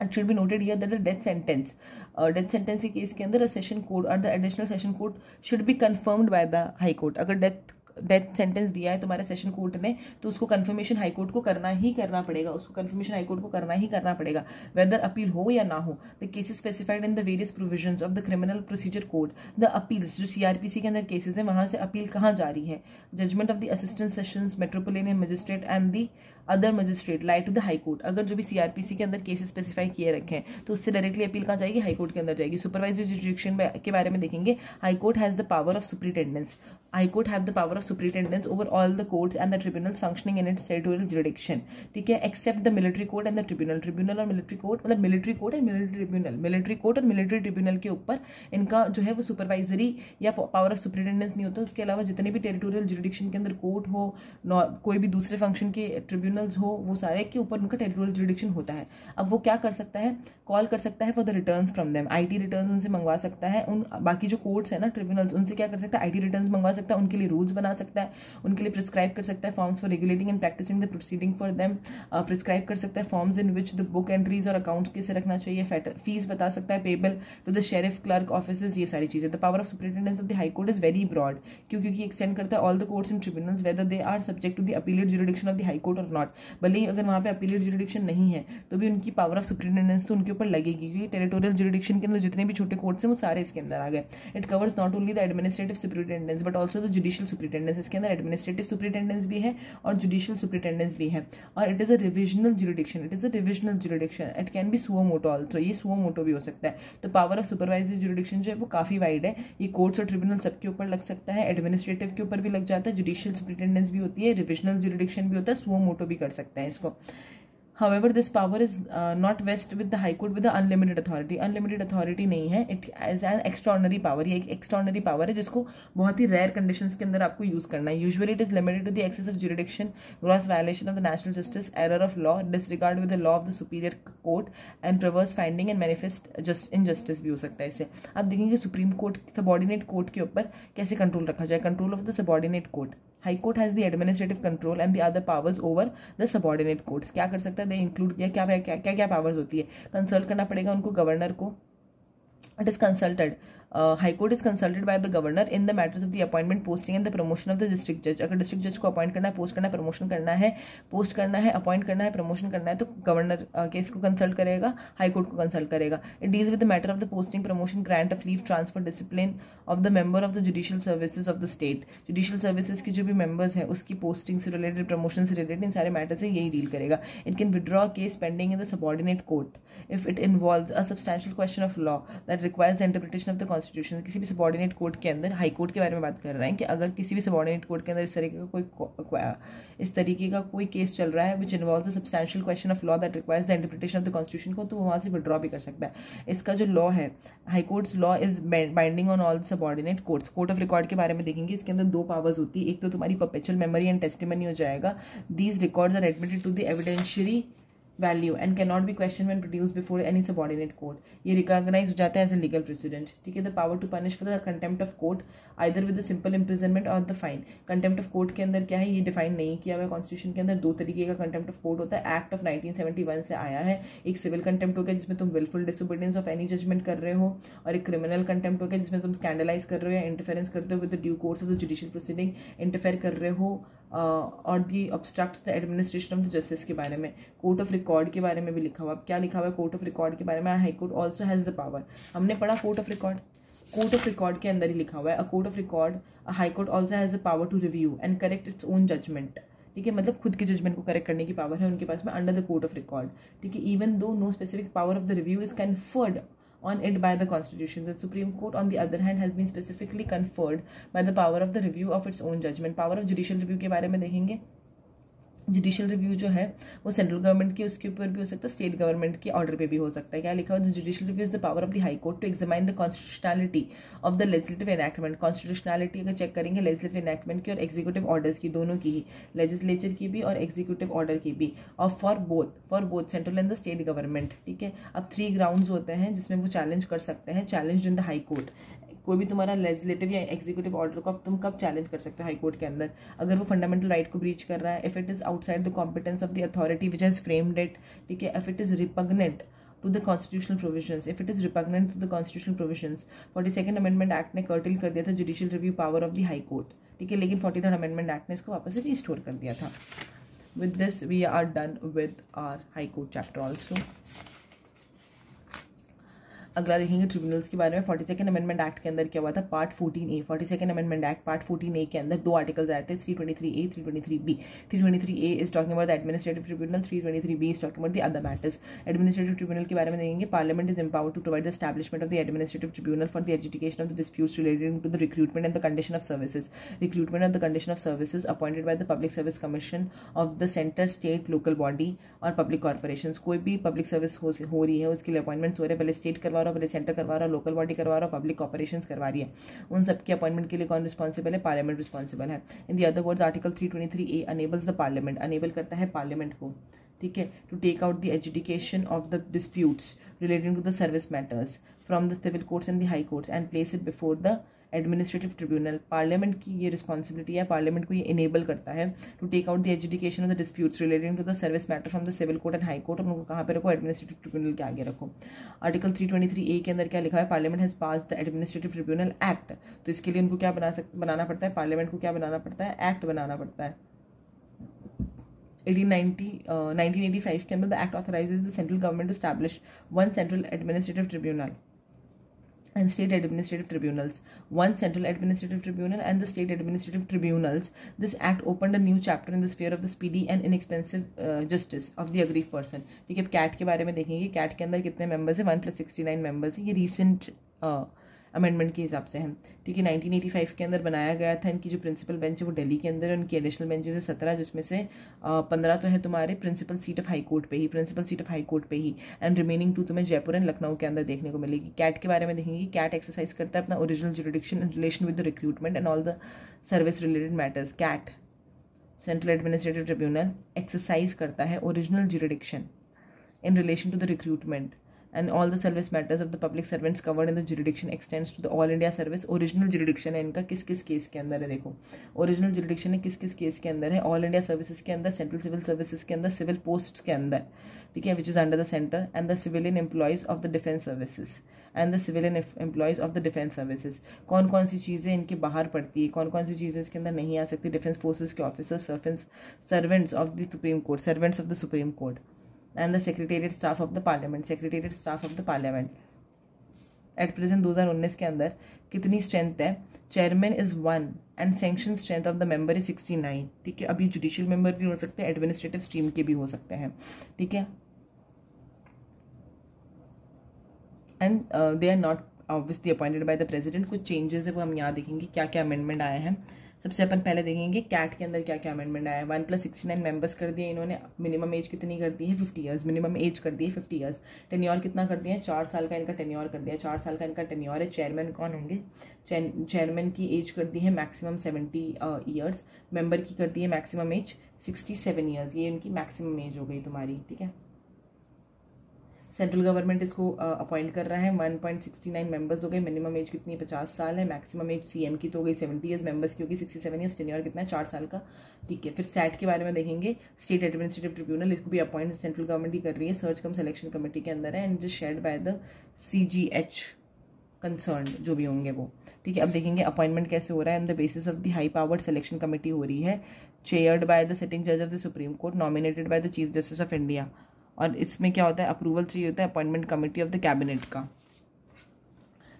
It should be noted here that the death sentence के केस के अंदर सेशन कोर्ट और the additional session court should be confirmed by the high court. अगर डेथ सेंटेंस दिया है तुम्हारे सेशन कोर्ट ने तो उसको कंफर्मेशन हाई कोर्ट को करना ही करना पड़ेगा, उसको कंफर्मेशन हाई कोर्ट को करना ही करना पड़ेगा, वेदर अपील हो या ना हो। The cases specified in the various provisions of the criminal procedure code. The appeals, जो सीआरपीसी के अंदर केसेस है वहां से अपील कहाँ जा रही है, judgment of the assistant sessions metropolitan magistrate and the other magistrate lie to the high court. अगर जो भी सीआरपीसी के अंदर केसेस स्पेसिफाई किए रखे हैं तो उससे डायरेक्टली अपील कहाँ जाएगी, हाई कोर्ट के अंदर जाएगी। सुपरवाइजरी जुरिडिक्शन के बारे में देखेंगे, high court has the power of superintendence. High court have the power of superintendence over all the courts and the tribunals functioning in its territorial jurisdiction, ठीक है, except the military court and the tribunal. Tribunal और military court मतलब military court and military tribunal, military court और military tribunal के ऊपर इनका जो है वो सुपरवाइजरी या पावर ऑफ सुपरिटेंडेंस नहीं होता। उसके अलावा जितने भी टेरिटोरियल जुरिडिक्शन के अंदर कोर्ट हो, कोई भी दूसरे फंक्शन के ट्रिब्यूनल्स हो, वो सारे के ऊपर उनका टेरिटोरियल जुरिडिक्शन होता है। अब वो क्या कर सकता है, कॉल कर सकता है for the returns from them, IT returns उनसे मंगवा सकता है। उन बाकी जो कोर्ट्स है ना, ट्रिब्यूनल्स, उनसे क्या कर सकता है, आईटी रिटर्न्स मंगवा सकता है, उनके लिए रूल्स बना सकता है, उनके लिए प्रिस्क्राइब कर सकता है forms for regulating and practicing the proceeding for them, prescribe कर सकता है forms in which the book entries और अकाउंट्स कैसे रखना चाहिए, फीस बता सकता है payable to the sheriff clerk offices, ये सारी चीजें। The power of superintendence of the high court is very broad, क्योंकि एक्सटेंड करता है all the courts and tribunals whether they are subject to the appellate jurisdiction of the high court और not. भले ही अगर वहाँ पे अपीलेट जुरिडिक्शन नहीं है तो भी उनकी पावर ऑफ सुपरिटेंडेंस तो उनके ऊपर लगेगी, क्योंकि टेरिटोरियल जुरिडिक्शन के अंदर जितने भी छोटे कोर्ट्स हैं वो सारे इसके अंदर आ गए। It covers not only the administrative superintendence but also the judicial superintendence. इसके अंदर एडमिनिस्ट्रेटिव सुपरिटेंडेंस भी है और जुडिशियल सुपरिटेंडेंस भी है। और it is a revisional jurisdiction, it is a revisional jurisdiction, it can B suo motu also, ये suo motu भी हो सकता है। तो पावर ऑफ सुपरवाइजरी जुरिडिक्शन जो है वो काफी वाइड है, ये कोर्ट्स और ट्रिब्यूनल सबके ऊपर लग सकता है, एडमिनिस्ट्रेटिव के ऊपर भी लग जाता है, जुडिशियल सुपरिटेंडेंस भी होती है, रिविजनल जुरिडिक्शन भी होता है, सुओ मोटो भी कर सकता है इसको। However, this power is not vested with the High Court with the unlimited authority. Unlimited authority नहीं है, it is an extraordinary power. ये एक extraordinary power है जिसको बहुत ही rare conditions के अंदर आपको use करना है. Usually it is limited to the excess of jurisdiction, gross violation of the national justice, error of law, disregard with the law of the superior court, and perverse finding and manifest injustice भी हो सकता है इससे. आप देखेंगे supreme court subordinate court के ऊपर कैसे कंट्रोल रखा जाए. Control of the subordinate court. High court has the administrative control and the other powers over the subordinate courts. क्या कर सकता है, दे इंक्लूड किया क्या क्या क्या क्या पावर्स होती है. कंसल्ट करना पड़ेगा उनको गवर्नर को. It is consulted. High Court is consulted by the governor in the matters of the appointment, posting and the promotion of the district judge. अगर district judge को अपॉइंट करना है, पोस्ट करना है, प्रमोशन करना है, पोस्ट करना है, अपॉइंट करना है, प्रमोशन करना है, तो गवर्नर केस को कंसल्ट करेगा, हाई कोर्ट को कंसल्ट करेगा. It deals with the matter of the posting, promotion, grant of leave, transfer, discipline of the member of the judicial services of the state. Judicial services के जो भी members हैं उसकी posting से related, promotion से related, इन सारे matter से यही डील करेगा. It can withdraw case pending in the subordinate court if it involves a substantial question of law that requires the interpretation of the constitution. किसी भी सबॉर्डिनेट कोर्ट के अंदर, high court के बारे में बात कर रहे हैं कि अगर किसी भी सबॉर्डिनेट कोर्ट के अंदर इस तरीके का कोई केस चल रहा है which involves a substantial question of law that requires the interpretation of the constitution को, तो वो वहाँ से विड्रॉ भी कर सकता है. इसका जो लॉ है, high courts law is binding on all subordinate courts. Court of record के बारे में देखेंगे, इसके अंदर दो पावर्स होती है. एक तो तुम्हारी परपेचुअल मेमोरी एंड टेस्टिमनी हो जाएगा. These records are admitted to the evidentiary value and cannot be questioned when produced before any subordinate court. ये recognize हो जाता है as a legal precedent. ठीक है. The power to punish for the contempt of court either with the simple imprisonment or the fine. Contempt of court के अंदर क्या है, ये डिफाइन नहीं किया हुआ है कॉन्स्टिट्यूशन के अंदर. दो तरीके का contempt of court होता है. एक्ट ऑफ 1971 से आया है. एक सिविल कंटेम्प्ट हो गया जिसमें तुम willful disobedience of any judgment कर रहे हो, और एक क्रिमिनल कंटेम्प्ट हो गया जिसमें तुम स्कैंडलाइज कर रहे हो या इंटरफेरेंस करते हो with the due course of the judicial proceeding, interfere कर रहे हो और the obstructs the administration of the justice के बारे में. कोर्ट ऑफ रिकॉर्ड के बारे में भी लिखा हुआ. क्या लिखा हुआ है कोर्ट ऑफ रिकॉर्ड के बारे में? High court also has the power. हमने पढ़ा court of record. Court of record के अंदर ही लिखा हुआ है, a court of record, high court also has the power to review and correct its own judgment. ठीक है, मतलब खुद के जजमेंट को करेक्ट करने की पावर है उनके पास में under the court of record. ठीक है. Even though no specific power of the review is conferred on it by the constitution. The Supreme Court on the other hand has been specifically conferred by the power of the review of its own judgment. Power of judicial review के बारे में देखेंगे. Judicial review जो है वो central government के उसके ऊपर भी हो सकता है, स्टेट गवर्नमेंट के ऑर्डर पे भी हो सकता है. क्या लिखा हुआ है? The judicial review is the power of the high court to examine the constitutionality of the legislative enactment. Constitutionality अगर चेक करेंगे लेजिस्लेटिव एनैक्टमेंट की और एग्जीक्यूटिव ऑर्डर्स की, दोनों की ही, लेजिस्लेचर की भी और एग्जीक्यूटिव ऑर्डर की भी, और for both central and the state government. ठीक है. अब 3 ग्राउंड्स होते हैं जिसमें वो चैलेंज कर सकते हैं. Challenge in the high court. कोई भी तुम्हारा लेजिस्लेटिव या एग्जीक्यूटिव ऑर्डर को तुम कब चैलेंज कर सकते हो हाई कोर्ट के अंदर? अगर वो फंडामेंटल राइट को ब्रीच कर रहा है, if it is outside the competence of the authority which has framed it. ठीक है. If it is repugnant to the constitutional provisions, if it is repugnant to the constitutional provisions. 42nd amendment act ने cartel कर दिया था judicial review power of the high court. ठीक है. लेकिन 43rd amendment act ने इसको वापस से रिस्टोर कर दिया था. With this we are done with our high court chapter also. अगला देखेंगे ट्रिब्यूनल्स के बारे में. 42nd अमेंडमेंट एक्ट के अंदर क्या हुआ था? Part 14A. 42nd amendment act part 14A के अंदर 2 आर्टिकल्स आए थे, 323A, 323B. 323A is talking about the administrative tribunal, 323B is talking about the other matters. Administrative tribunal के बारे में देखेंगे. Parliament is empowered to provide the establishment of the administrative tribunal for the education of the disputes relating to the recruitment and the condition of services. Recruitment of the condition of services appointed by the public service commission of the centre, state, local body और public corporation. कोई भी public service हो रही है उसके लिए appointments हो रहे हैं. पहले स्टेट करवा रहा हो, पहले सेंटर करवा रहा, लोकल बॉडी करवा रहा, पब्लिक ऑपरेशंस करवा रही है. उन सबके अपॉइंटमेंट के लिए कौन रिस्पॉन्सिबल है? पार्लियामेंट रिस्पॉन्सिबल है. In the other words article 323A enables the parliament, enable करता है पार्लियामेंट को. ठीक है. To take out the adjudication of the disputes relating to the service matters from the civil courts and the high courts and place it before the administrative tribunal. Parliament की ये responsibility है, parliament को ये enable करता है to take out the adjudication of the disputes relating to the service matter from the civil court and high court. उनको कहाँ पे रखो? एडमिनिस्ट्रेटिव ट्रिब्यूनल के आगे रखो. आर्टिकल 323A के अंदर क्या लिखा है? Parliament has pass the administrative tribunal act. तो इसके लिए उनको क्या बनाना पड़ता है? पार्लियामेंट को क्या बनाना पड़ता है? एक्ट बनाना पड़ता है. 1985 के अंदर the act authorises the central government to establish 1 central administrative tribunal and state administrative tribunals. 1 central administrative tribunal and the state administrative tribunals. This act opened a new chapter in the sphere of the speedy and inexpensive justice of the aggrieved person. ठीक है. Cat के बारे में देखेंगे. Cat के अंदर कितने members हैं? 1 + 69 मेंबर्स हैं. ये रिसेंट अमेंडमेंट के हिसाब से है, ठीक है। 1985 के अंदर बनाया गया था। इनकी जो प्रिंसिपल बेंच है वो दिल्ली के अंदर है, उनकी एडिशनल बेंचेस है 17, जिसमें से 15 तो है तुम्हारे principal seat of high court पे ही, एंड रिमेनिंग 2 तुम्हें जयपुर एंड लखनऊ के अंदर देखने को मिलेगी। कैट के बारे में देखेंगे, कैट एक्सरसाइज करता है अपना original jurisdiction in relation with the recruitment and all the service related matters. CAT central administrative tribunal exercise करता है original jurisdiction in relation to the recruitment and all the service matters of the public servants covered in the jurisdiction extends to the all India service। Original jurisdiction है इनका किस किस case के अंदर है, देखो ओरिजिनल जुरिडिक्शन है किस किस केस के अंदर है, ऑल इंडिया सर्विसेज के अंदर, सेंट्रल सिविल सर्विसेज के अंदर, सिविल पोस्ट के अंदर, ठीक है, which is under the centre, and the civilian employees of the defence services and the civilian employees of the defence services. कौन कौन सी चीज़ें इनके बाहर पड़ती है, कौन कौन सी चीज़ें इसके अंदर नहीं आ सकती, डिफेंस फोर्सेज के officers, servants of the supreme court and the secretariat staff of the parliament, at present 2019 के अंदर कितनी स्ट्रेंथ है, chairman is 1 and sanction strength of the member is 69, ठीक है। अभी जुडिशियल मेंबर भी हो सकते हैं, एडमिनिस्ट्रेटिव स्ट्रीम के भी हो सकते हैं, ठीक है। And they are not obviously appointed by the president. कुछ चेंजेस है वो हम यहाँ देखेंगे क्या क्या अमेंडमेंट आए हैं। सबसे अपन पहले देखेंगे कैट के अंदर क्या क्या अमेंडमेंट आया है। 1+69 मेंबर्स कर दिए इन्होंने। मिनिमम एज कितनी कर दी है, 50 ईयर्स, मिनिमम एज कर दी है 50 ईयर्स। टेन्योर कितना कर दिया है, 4 साल का इनका टेन्योर कर दिया है, 4 साल का इनका टेन्योर है। चेयरमैन कौन होंगे, चेयरमैन की एज कर दी है मैक्सिमम 70 ईयर्स, मेंबर की कर दी है मैक्सिमम एज 67 ईयर्स, ये इनकी मैक्सिमम एज हो गई तुम्हारी, ठीक है। सेंट्रल गवर्नमेंट इसको अपॉइंट कर रहा है। 1.69 मेंबर्स हो गए, मिनिमम एज कितनी 50 साल है, मैक्सिमम एज सीएम की तो हो गई 70 ईयर्स, मेंबर्स की होगी 67 ईयर्स, टेन्योर कितना है 4 साल का, ठीक है। फिर सैट के बारे में देखेंगे, स्टेट एडमिनिस्ट्रेटिव ट्रिब्यूनल, इसको भी अपॉइंट सेंट्रल गवर्नमेंट ही कर रही है, सर्च कम सिलेक्शन कमेटी के अंदर है, and is shared by the CGH concern जो भी होंगे वो, ठीक है। अब देखेंगे अपॉइंटमेंट कैसे हो रहा है। On the basis of the high powered selection committee हो रही है, चेयर्ड बाय द सिटिंग जज of the supreme court, nominated by the chief justice of India. और इसमें क्या होता है, अप्रूवल चाहिए होता है appointment committee of the cabinet का।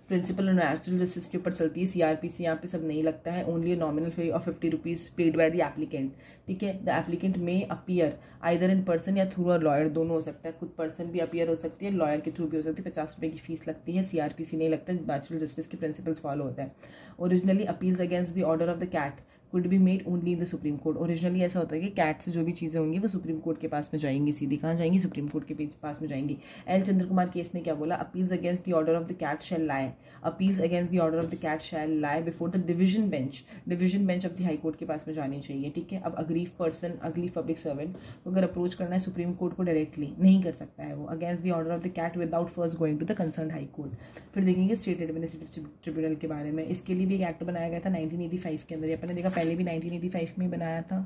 प्रिंसिपल और नेचुरल जस्टिस के ऊपर चलती है। CRPC यहाँ पे सब नहीं लगता है। Only nominal fee of 50 rupees paid by the applicant, ठीक है। द एप्लीकेंट में अपीयर आइदर इन पर्सन या थ्रू अ लॉयर, दोनों हो सकता है। खुद पर्सन भी अपीयर हो सकती है, लॉयर के थ्रू भी हो सकती है। 50 रुपये की फीस लगती है। CRPC नहीं लगता, नेचुरल जस्टिस के प्रिंसिपल्स फॉलो होता है। Originally appeals against the order of the CAT could be made only in the supreme court. Originally ऐसा होता है कि कैट से जो भी चीज़ें होंगी वो सुप्रीम कोर्ट के पास में जाएंगी, सीधी कहाँ जाएंगी, सुप्रीम कोर्ट के पास में जाएंगी। एल चंद्र कुमार केस ने क्या बोला, appeals against the order of the CAT shall lie, appeals against the order of the CAT shall lie before the division bench of the high court के पास में जानी चाहिए, ठीक है। अब aggrieve person, aggrieve public servant को अगर अप्रोच करना है सुप्रीम कोर्ट को डायरेक्टली, नहीं कर सकता है वो, against the order of the CAT without first going to the concern high court. फिर देखेंगे स्टेट एडमिनिस्ट्रेटिव ट्रिब्यूनल के बारे में। इसके लिए भी एक एक्ट बनाया गया था 1985 के अंदर। ये अपने देखा पहले भी 1985 में बनाया था,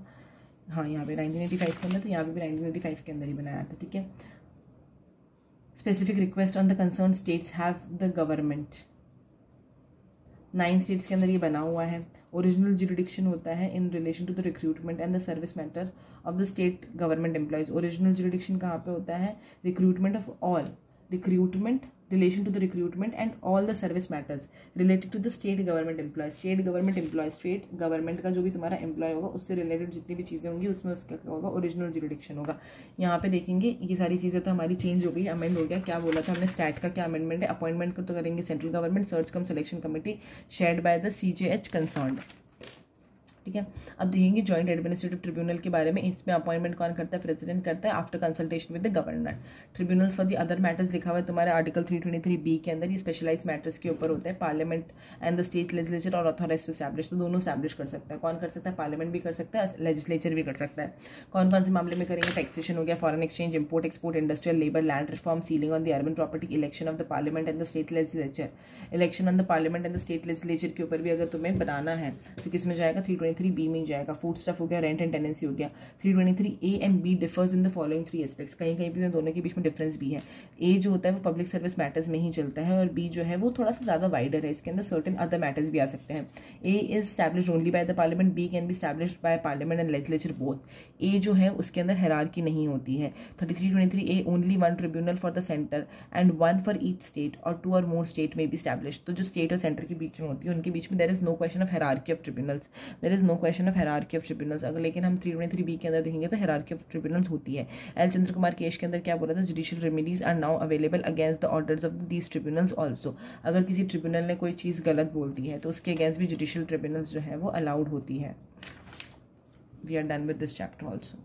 हाँ यहाँ पे 1985 के अंदर, तो यहाँ पे भी 1985 के अंदर ही बनाया था, ठीक है। Specific request on the concern states have the government, 9 states के अंदर ये बना हुआ है। ओरिजिनल जुरिडिक्शन होता है in relation to the recruitment and the service matter of the state government employees. Original jurisdiction कहाँ पे होता है, recruitment of all, recruitment relation to the recruitment and all the service matters related to the state government employ. State government का जो भी तुम्हारा employ होगा उससे रिलेटेड जितनी भी चीज़ें होंगी उसमें उसका क्या होगा, ओरिजिनल जुरिडिक्शन होगा। यहाँ पे देखेंगे ये सारी चीज़ें तो हमारी चेंज हो गई, अमेंड हो गया। क्या बोला था हमने, स्टैट का क्या अमेंडमेंट है, अपॉइंटमेंट को तो करेंगे central government, search come selection committee shared by the CJH concerned, ठीक है। अब देखेंगे जॉइंट एडमिनिस्ट्रेटिव ट्रिब्यूनल के बारे में। इसमें अपॉइंटमेंट कौन करता है, प्रेसिडेंट करता है after consultation with the governor. Tribunals for the other matters लिखा हुआ है तुम्हारे आर्टिकल 323B के अंदर। ये स्पेशलाइज मैटर्स के ऊपर होता है। Parliament and the state legislature और ऑथोराइज टू एस्टैब्लिश, तो दोनों एस्टैब्लिश कर सकता है। कौन कर सकता है, पार्लियामेंट भी कर सकता है, लेजिस्लेचर भी कर सकता है। कौन कौन से मामले में करेंगे, टैक्सेशन हो गया, foreign exchange, import export, industrial, labour, land reform, ceiling on the urban property, election of the parliament and the state legislature. Election on the parliament and the state legislature के ऊपर भी अगर तुम्हें बनाना है तो किस में जाएगा, 323B में जाएगा। फूड स्टफ हो गया, रेंट एंड टेनेंसी हो गया। 323A and B differs in the following 3 aspects. कहीं कहीं पे दोनों के बीच में डिफरेंस भी है। A जो होता है वो पब्लिक सर्विस मैटर्स में ही चलता है और B जो है वो थोड़ा सा ज़्यादा वाइडर है, इसके अंदर सर्टेन अदर मैटर्स भी आ सकते हैं। A is established only by the parliament, B can be established by parliament and legislature both. A जो है उसके अंदर हायरार्की नहीं होती है। 3323A only 1 tribunal for the centre and 1 for each state और 2 और मोर स्टेट में बी स्टैब्लिश्ड। तो जो स्टेट और सेंटर के बीच में होती है उनके बीच में there is no question of hierarchy of tribunals, there is no question of hierarchy of tribunals. अगर लेकिन हम 323B के अंदर देखेंगे तो हायरार्की ऑफ ट्रिब्यूनल्स होती है। एल चंद्र कुमार केस के अंदर क्या बोला था, judicial remedies are now available against the orders of these tribunals also. अगर किसी ट्रिब्यूनल ने कोई चीज़ गलत बोल दी है तो उसके अगेंस्ट भी जुडिशियल ट्रिब्यूनल्स जो है वो अलाउड होती है। We are done with this chapter also.